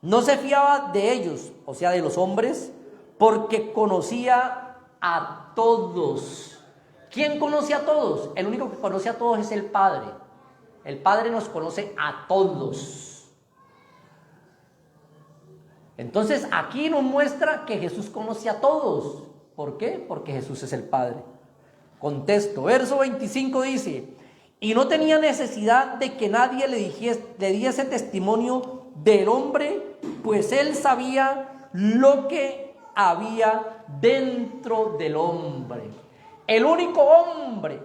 no se fiaba de ellos, o sea, de los hombres, porque conocía a todos. ¿Quién conoce a todos? El único que conoce a todos es el Padre. El Padre nos conoce a todos. Entonces aquí nos muestra que Jesús conoce a todos. ¿Por qué? Porque Jesús es el Padre. Contesto, verso 25 dice: y no tenía necesidad de que nadie le diese testimonio del hombre, pues él sabía lo que había dentro del hombre. El único hombre,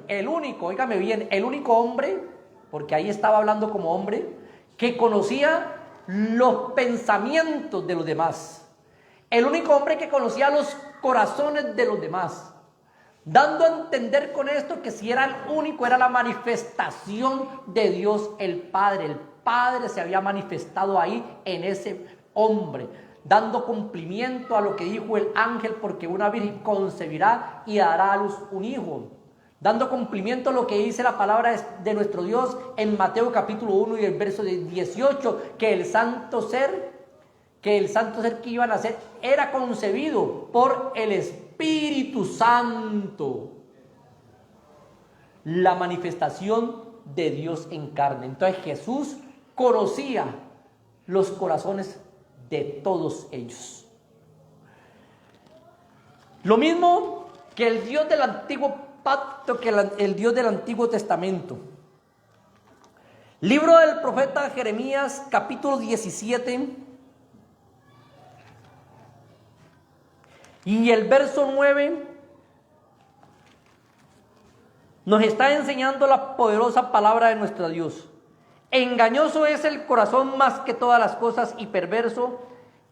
óigame bien, el único hombre, porque ahí estaba hablando como hombre, que conocía los pensamientos de los demás. El único hombre que conocía los corazones de los demás. Dando a entender con esto que si era el único, era la manifestación de Dios el Padre. El Padre se había manifestado ahí en ese hombre, dando cumplimiento a lo que dijo el ángel, porque una virgen concebirá y dará a luz un hijo. Dando cumplimiento a lo que dice la palabra de nuestro Dios en Mateo capítulo 1 y el verso 18, que el santo ser que iban a ser era concebido por el Espíritu Santo. La manifestación de Dios en carne. Entonces Jesús conocía los corazones de todos ellos. Lo mismo que el Dios del antiguo pacto, que el Dios del Antiguo Testamento. Libro del profeta Jeremías, capítulo 17 y el verso 9 nos está enseñando la poderosa palabra de nuestro Dios. Engañoso es el corazón más que todas las cosas y perverso.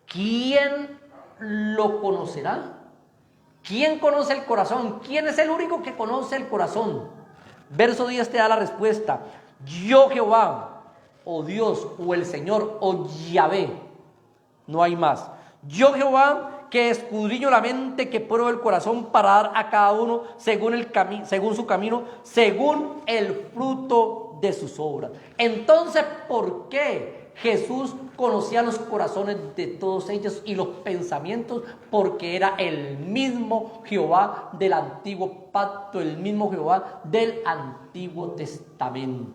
¿Quién lo conocerá? ¿Quién conoce el corazón? ¿Quién es el único que conoce el corazón? Verso 10 te da la respuesta. Yo Jehová, o Dios, o el Señor, o Yahvé. No hay más. Yo Jehová, que escudriño la mente, que pruebo el corazón para dar a cada uno según su camino, según el fruto de sus obras. Entonces, ¿por qué Jesús conocía los corazones de todos ellos y los pensamientos? Porque era el mismo Jehová del antiguo pacto, el mismo Jehová del Antiguo Testamento.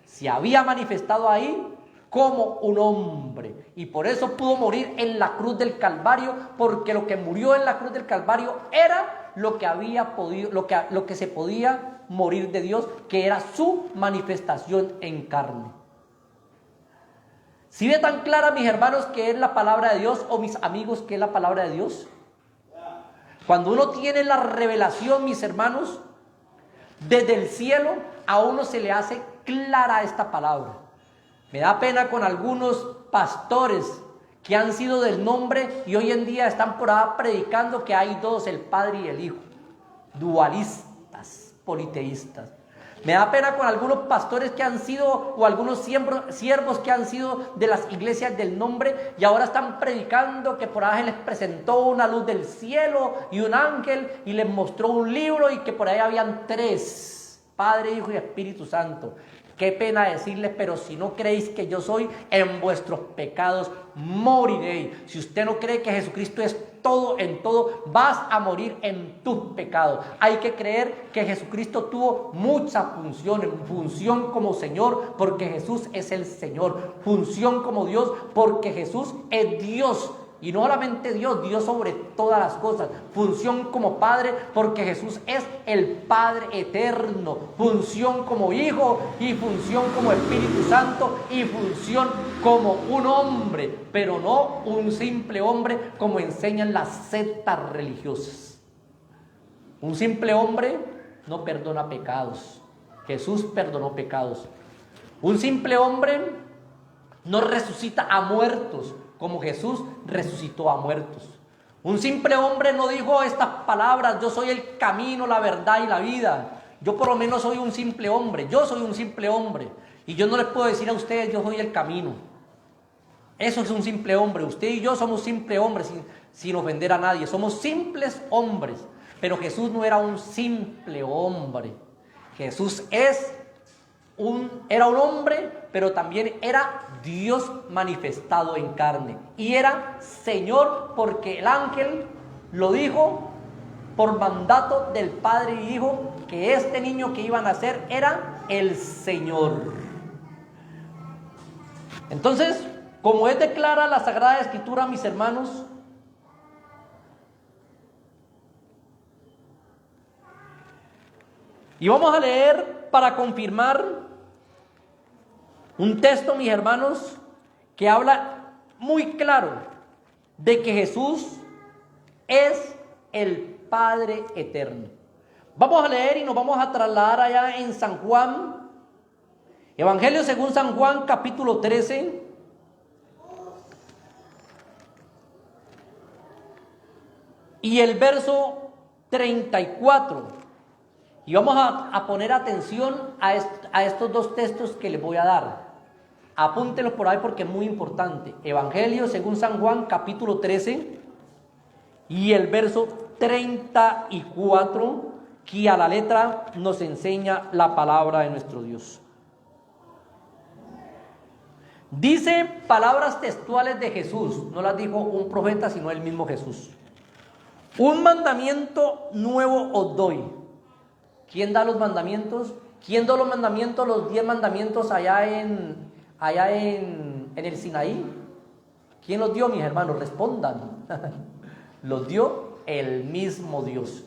Se había manifestado ahí como un hombre, y por eso pudo morir en la cruz del Calvario, porque lo que murió en la cruz del Calvario era lo que había podido, lo que se podía morir de Dios, que era su manifestación en carne. ¿Sí ve tan clara, mis hermanos, que es la palabra de Dios, o mis amigos, que es la palabra de Dios? Cuando uno tiene la revelación, mis hermanos, desde el cielo, a uno se le hace clara esta palabra. Me da pena con algunos pastores que han sido del nombre y hoy en día están por ahí predicando que hay dos, el Padre y el Hijo. Dualistas, politeístas. Me da pena con algunos pastores que han sido, o algunos siervos que han sido de las iglesias del nombre y ahora están predicando que por ahí les presentó una luz del cielo y un ángel y les mostró un libro y que por ahí habían tres, Padre, Hijo y Espíritu Santo. Qué pena decirles, pero si no creéis que yo soy, en vuestros pecados moriréis. Si usted no cree que Jesucristo es todo en todo, vas a morir en tus pecados. Hay que creer que Jesucristo tuvo muchas funciones. Función como Señor, porque Jesús es el Señor. Función como Dios, porque Jesús es Dios. Y no solamente Dios, Dios sobre todas las cosas. Función como Padre, porque Jesús es el Padre eterno. Función como Hijo y función como Espíritu Santo y función como un hombre, pero no un simple hombre como enseñan las sectas religiosas. Un simple hombre no perdona pecados. Jesús perdonó pecados. Un simple hombre no resucita a muertos, como Jesús resucitó a muertos. Un simple hombre no dijo estas palabras: yo soy el camino, la verdad y la vida. Yo por lo menos soy un simple hombre, yo soy un simple hombre. Y yo no les puedo decir a ustedes: yo soy el camino. Eso es un simple hombre. Usted y yo somos simples hombres, sin ofender a nadie. Somos simples hombres. Pero Jesús no era un simple hombre. Jesús era un hombre, pero también era Dios manifestado en carne. Y era Señor, porque el ángel lo dijo por mandato del Padre y dijo que este niño que iba a nacer era el Señor. Entonces, como es declara la Sagrada Escritura, mis hermanos, y vamos a leer para confirmar un texto, mis hermanos, que habla muy claro de que Jesús es el Padre eterno. Vamos a leer y nos vamos a trasladar allá en San Juan, Evangelio según San Juan, capítulo 13. Y el verso 34. Y vamos a poner atención a estos dos textos que les voy a dar. Apúntenlos por ahí porque es muy importante. Evangelio según San Juan, capítulo 13, y el verso 34, que a la letra nos enseña la palabra de nuestro Dios. Dice palabras textuales de Jesús, no las dijo un profeta, sino el mismo Jesús. Un mandamiento nuevo os doy. ¿Quién da los mandamientos? ¿Quién dio los mandamientos, los 10 mandamientos allá en el Sinaí? ¿Quién los dio, mis hermanos? Respondan. Los dio el mismo Dios.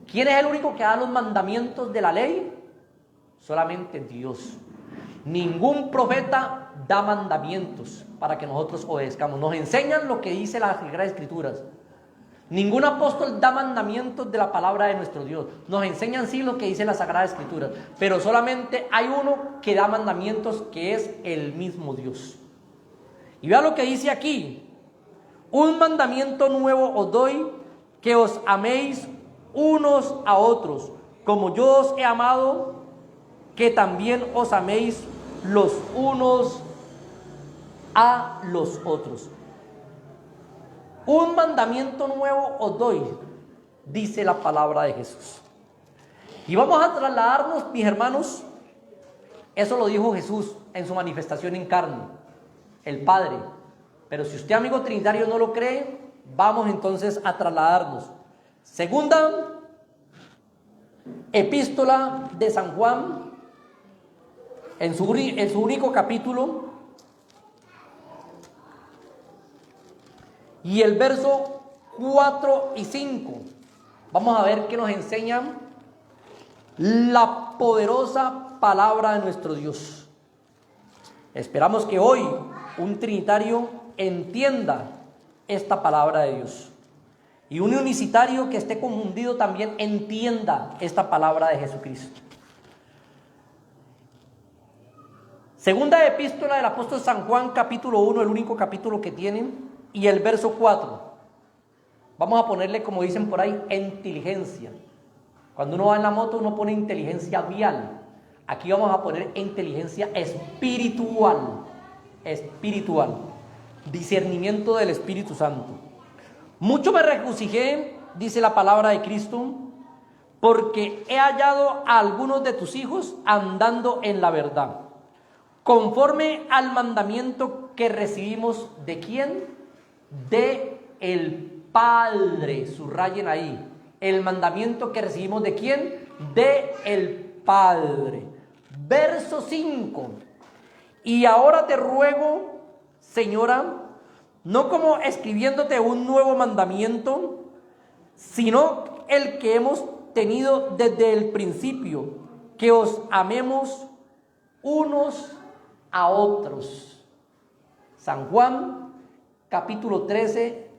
¿Quién es el único que da los mandamientos de la ley? Solamente Dios. Ningún profeta da mandamientos para que nosotros obedezcamos. Nos enseñan lo que dice las Sagradas Escrituras. Ningún apóstol da mandamientos de la palabra de nuestro Dios. Nos enseñan sí lo que dice la Sagrada Escritura, pero solamente hay uno que da mandamientos, que es el mismo Dios. Y vea lo que dice aquí: un mandamiento nuevo os doy, que os améis unos a otros, como yo os he amado, que también os améis los unos a los otros. Un mandamiento nuevo os doy, dice la palabra de Jesús. Y vamos a trasladarnos, mis hermanos, eso lo dijo Jesús en su manifestación en carne, el Padre. Pero si usted, amigo trinitario, no lo cree, vamos entonces a trasladarnos. Segunda epístola de San Juan, en su único capítulo, y el verso 4 y 5. Vamos a ver qué nos enseñan la poderosa palabra de nuestro Dios. Esperamos que hoy un trinitario entienda esta palabra de Dios. Y un unicitario que esté confundido también entienda esta palabra de Jesucristo. Segunda epístola del apóstol San Juan, capítulo 1, el único capítulo que tienen, y el verso 4. Vamos a ponerle, como dicen por ahí, inteligencia. Cuando uno va en la moto, uno pone inteligencia vial. Aquí vamos a poner inteligencia espiritual. Espiritual. Discernimiento del Espíritu Santo. Mucho me regocijé, dice la palabra de Cristo, porque he hallado a algunos de tus hijos andando en la verdad, conforme al mandamiento que recibimos. ¿De quién? De el Padre. Subrayen ahí. El mandamiento que recibimos, ¿de quién? De el Padre. Verso 5. Y ahora te ruego, Señora, no como escribiéndote un nuevo mandamiento, sino el que hemos tenido desde el principio, que os amemos unos a otros. San Juan, capítulo 13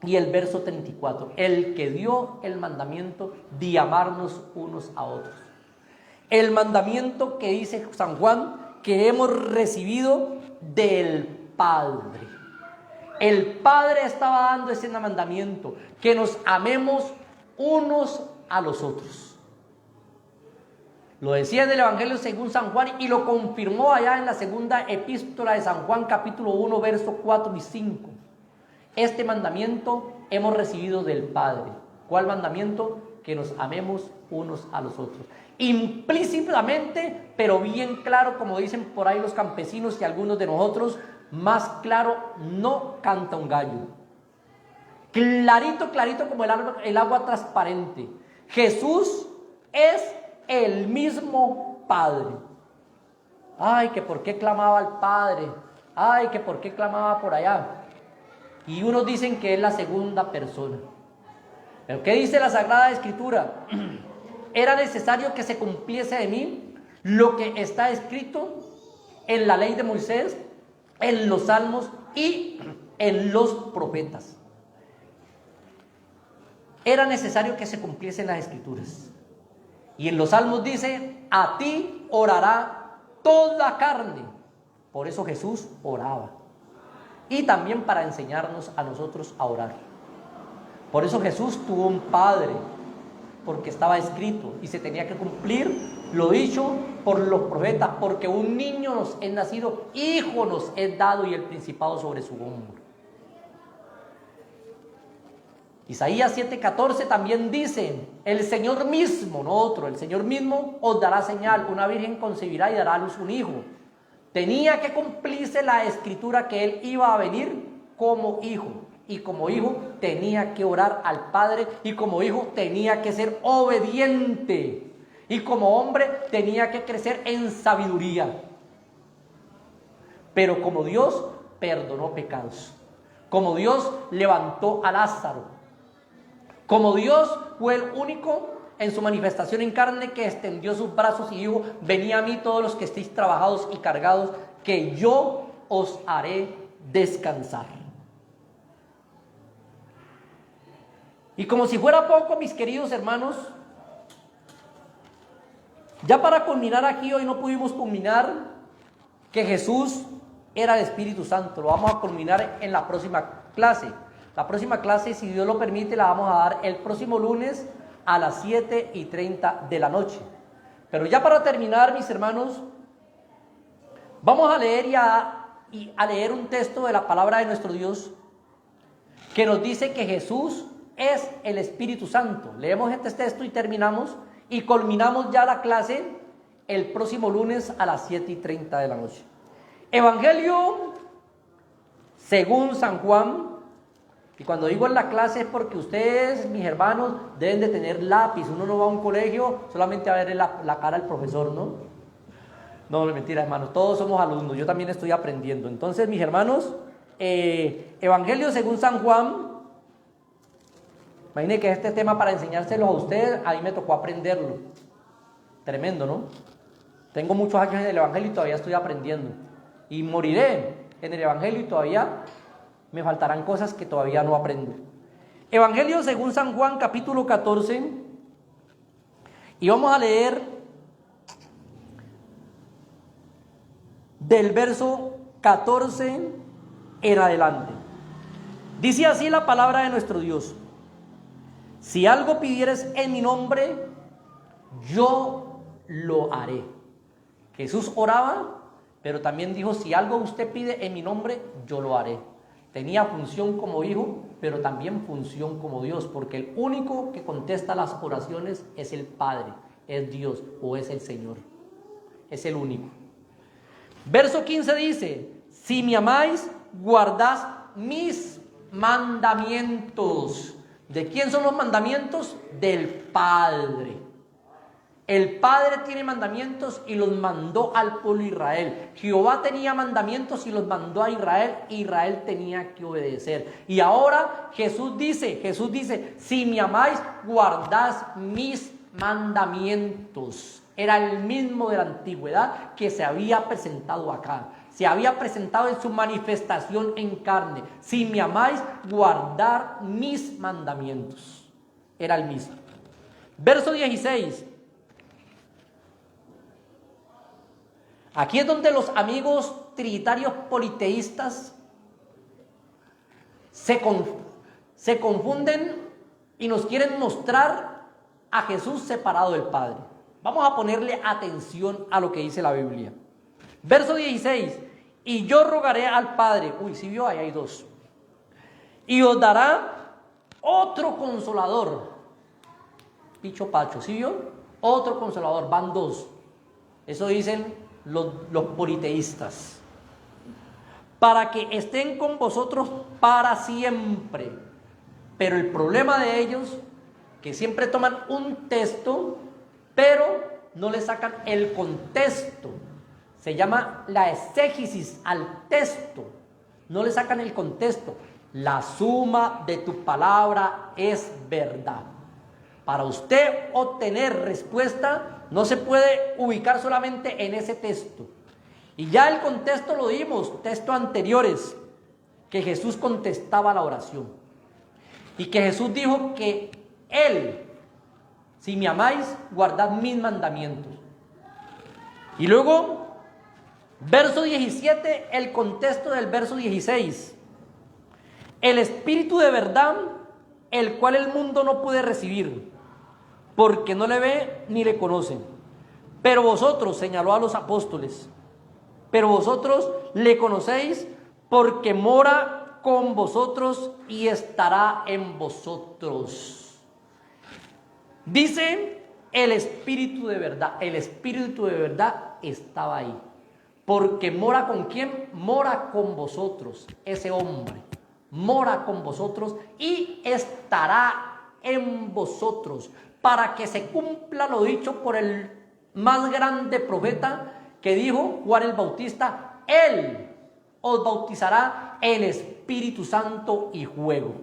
y el verso 34. El que dio el mandamiento de amarnos unos a otros. El mandamiento que dice San Juan que hemos recibido del Padre. El Padre estaba dando ese mandamiento, que nos amemos unos a los otros. Lo decía en el Evangelio según San Juan y lo confirmó allá en la segunda epístola de San Juan, capítulo 1, versos 4 y 5. Este mandamiento hemos recibido del Padre. ¿Cuál mandamiento? Que nos amemos unos a los otros. Implícitamente, pero bien claro, como dicen por ahí los campesinos y algunos de nosotros, más claro no canta un gallo. Clarito, clarito como el agua transparente. Jesús es el mismo Padre. Ay, que por qué clamaba al Padre. Ay, que por qué clamaba por allá. Y unos dicen que es la segunda persona. ¿Pero qué dice la Sagrada Escritura? Era necesario que se cumpliese de mí lo que está escrito en la ley de Moisés, en los salmos y en los profetas. Era necesario que se cumpliesen las escrituras. Y en los salmos dice, a ti orará toda carne. Por eso Jesús oraba. Y también para enseñarnos a nosotros a orar. Por eso Jesús tuvo un Padre, porque estaba escrito y se tenía que cumplir lo dicho por los profetas, porque un niño nos es nacido, hijo nos es dado y el principado sobre su hombro. Isaías 7:14 también dice, el Señor mismo, no otro, el Señor mismo os dará señal, una virgen concebirá y dará a luz un hijo. Tenía que cumplirse la escritura que él iba a venir como hijo. Y como hijo tenía que orar al Padre, y como hijo tenía que ser obediente, y como hombre tenía que crecer en sabiduría. Pero como Dios perdonó pecados, como Dios levantó a Lázaro, como Dios fue el único en su manifestación en carne que extendió sus brazos y dijo, venid a mí todos los que estéis trabajados y cargados, que yo os haré descansar. Y como si fuera poco, mis queridos hermanos, ya para culminar aquí, hoy no pudimos culminar que Jesús era el Espíritu Santo. Lo vamos a culminar en la próxima clase. La próxima clase, si Dios lo permite, la vamos a dar el próximo lunes a las 7:30 de la noche. Pero ya para terminar, mis hermanos, vamos a leer a leer un texto de la palabra de nuestro Dios que nos dice que Jesús es el Espíritu Santo. Leemos este texto y terminamos y culminamos ya la clase el próximo lunes a las 7:30 de la noche. Evangelio según San Juan. Y cuando digo en la clase es porque ustedes, mis hermanos, deben de tener lápiz. Uno no va a un colegio solamente a ver la cara del profesor, ¿no? No, mentira, hermanos, todos somos alumnos, yo también estoy aprendiendo. Entonces, mis hermanos, Evangelio según San Juan. Imaginen que este tema para enseñárselo a ustedes, a mí me tocó aprenderlo. Tremendo, ¿no? Tengo muchos años en el Evangelio y todavía estoy aprendiendo. Y moriré en el Evangelio y todavía me faltarán cosas que todavía no aprendo. Evangelio según San Juan, capítulo 14. Y vamos a leer del verso 14 en adelante. Dice así la palabra de nuestro Dios: si algo pidieres en mi nombre, yo lo haré. Jesús oraba, pero también dijo: si algo usted pide en mi nombre, yo lo haré. Tenía función como hijo, pero también función como Dios, porque el único que contesta las oraciones es el Padre, es Dios o es el Señor. Es el único. Verso 15 dice: si me amáis, guardad mis mandamientos. ¿De quién son los mandamientos? Del Padre. El Padre tiene mandamientos y los mandó al pueblo de Israel. Jehová tenía mandamientos y los mandó a Israel. Israel tenía que obedecer. Y ahora Jesús dice: si me amáis, guardad mis mandamientos. Era el mismo de la antigüedad que se había presentado acá. Se había presentado en su manifestación en carne. Si me amáis, guardar mis mandamientos. Era el mismo. Verso 16. Aquí es donde los amigos trinitarios politeístas se confunden y nos quieren mostrar a Jesús separado del Padre. Vamos a ponerle atención a lo que dice la Biblia. Verso 16. Y yo rogaré al Padre. ¿Sí vio? Ahí hay dos. Y os dará otro consolador. Picho pacho, ¿sí vio? Otro consolador, van dos. Eso dicen los politeístas, para que estén con vosotros para siempre. Pero el problema de ellos, que siempre toman un texto, pero no le sacan el contexto. Se llama la exégesis al texto. No le sacan el contexto. La suma de tu palabra es verdad. Para usted obtener respuesta, no se puede ubicar solamente en ese texto. Y ya el contexto lo dimos, textos anteriores, que Jesús contestaba la oración. Y que Jesús dijo que Él, si me amáis, guardad mis mandamientos. Y luego, verso 17, el contexto del verso 16. El Espíritu de verdad, el cual el mundo no puede recibir, porque no le ve ni le conoce. Pero vosotros, señaló a los apóstoles, pero vosotros le conocéis porque mora con vosotros y estará en vosotros. Dice el Espíritu de verdad. El Espíritu de verdad estaba ahí. Porque mora con quién? Mora con vosotros. Ese hombre mora con vosotros y estará en vosotros, para que se cumpla lo dicho por el más grande profeta que dijo Juan el Bautista: Él os bautizará en Espíritu Santo y fuego.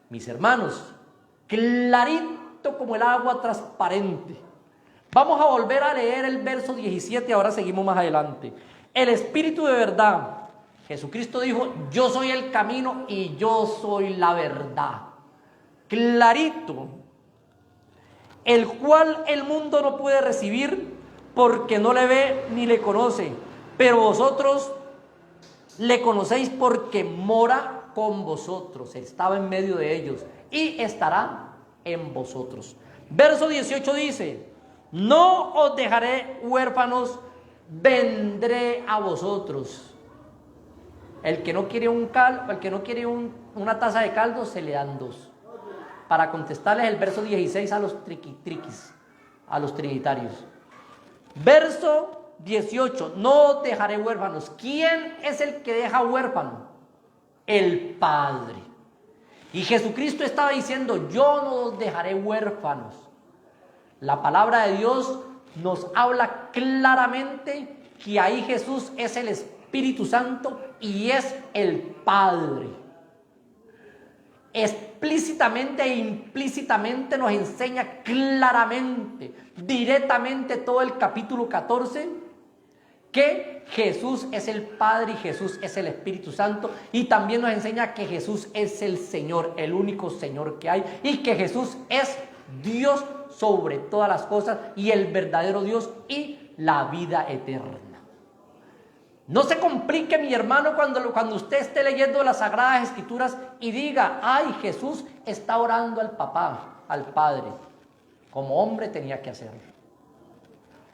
Mis hermanos, clarito como el agua transparente. Vamos a volver a leer el verso 17, ahora seguimos más adelante. El Espíritu de verdad. Jesucristo dijo: yo soy el camino y yo soy la verdad. Clarito. El cual el mundo no puede recibir porque no le ve ni le conoce, pero vosotros le conocéis porque mora con vosotros. Estaba en medio de ellos y estará en vosotros. Verso 18 dice: no os dejaré huérfanos, vendré a vosotros. El que no quiere una taza de caldo, se le dan dos. Para contestarles el verso 16 a los triquis, a los trinitarios. Verso 18, no os dejaré huérfanos. ¿Quién es el que deja huérfano? El Padre. Y Jesucristo estaba diciendo: yo no os dejaré huérfanos. La palabra de Dios nos habla claramente que ahí Jesús es el Espíritu Santo y es el Padre. explícitamente e implícitamente nos enseña claramente, directamente todo el capítulo 14, que Jesús es el Padre y Jesús es el Espíritu Santo, y también nos enseña que Jesús es el Señor, el único Señor que hay, y que Jesús es Dios sobre todas las cosas y el verdadero Dios y la vida eterna. No se complique, mi hermano, cuando usted esté leyendo las Sagradas Escrituras y diga: ay, Jesús está orando al papá, al Padre. Como hombre tenía que hacerlo.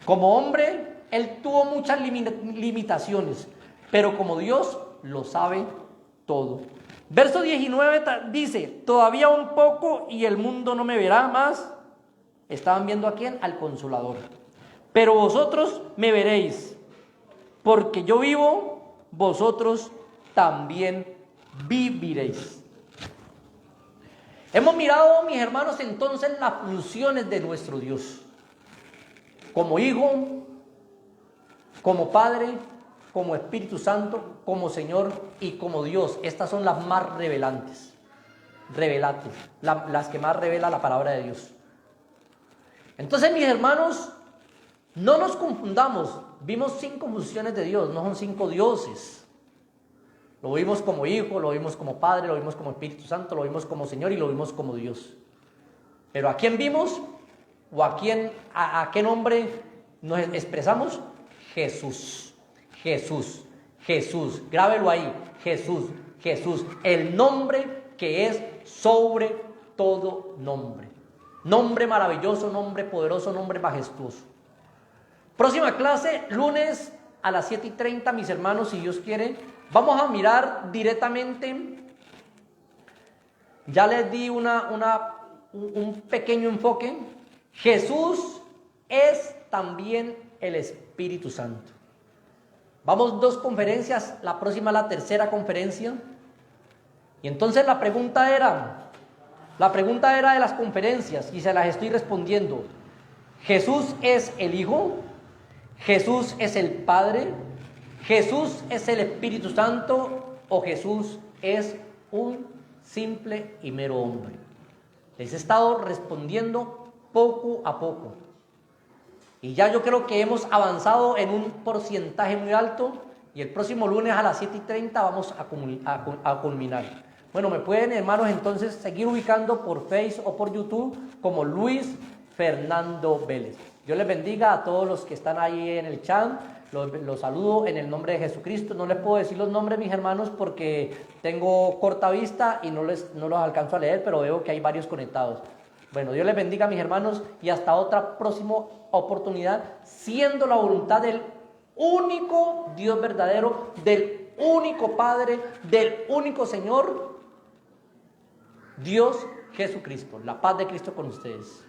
Como hombre, él tuvo muchas limitaciones, pero como Dios lo sabe todo. Verso 19 dice: todavía un poco y el mundo no me verá más. ¿Estaban viendo a quién? Al Consolador. Pero vosotros me veréis, porque yo vivo, vosotros también viviréis. Hemos mirado, mis hermanos, entonces las funciones de nuestro Dios. Como Hijo, como Padre, como Espíritu Santo, como Señor y como Dios. Estas son las más revelantes, las que más revela la palabra de Dios. Entonces, mis hermanos, no nos confundamos. Vimos 5 funciones de Dios, no son 5 dioses. Lo vimos como Hijo, lo vimos como Padre, lo vimos como Espíritu Santo, lo vimos como Señor y lo vimos como Dios. Pero ¿a quién vimos? ¿O a qué nombre nos expresamos? Jesús, Jesús, Jesús. Grábelo ahí, Jesús, Jesús. El nombre que es sobre todo nombre. Nombre maravilloso, nombre poderoso, nombre majestuoso. Próxima clase, lunes a las 7:30, mis hermanos, si Dios quiere. Vamos a mirar directamente. Ya les di un pequeño enfoque. Jesús es también el Espíritu Santo. Vamos 2 conferencias, la próxima la tercera conferencia. Y entonces la pregunta era de las conferencias, y se las estoy respondiendo. ¿Jesús es el Hijo? ¿Jesús es el Padre? ¿Jesús es el Espíritu Santo? ¿O Jesús es un simple y mero hombre? Les he estado respondiendo poco a poco. Y ya yo creo que hemos avanzado en un porcentaje muy alto. Y el próximo lunes a las 7:30 vamos a culminar. Bueno, me pueden, hermanos, entonces seguir ubicando por Face o por YouTube como Luis Fernando Vélez. Dios les bendiga a todos los que están ahí en el chat. Los saludo en el nombre de Jesucristo. No les puedo decir los nombres, mis hermanos, porque tengo corta vista y no los alcanzo a leer, pero veo que hay varios conectados. Bueno, Dios les bendiga, mis hermanos, y hasta otra próxima oportunidad, siendo la voluntad del único Dios verdadero, del único Padre, del único Señor, Dios Jesucristo. La paz de Cristo con ustedes.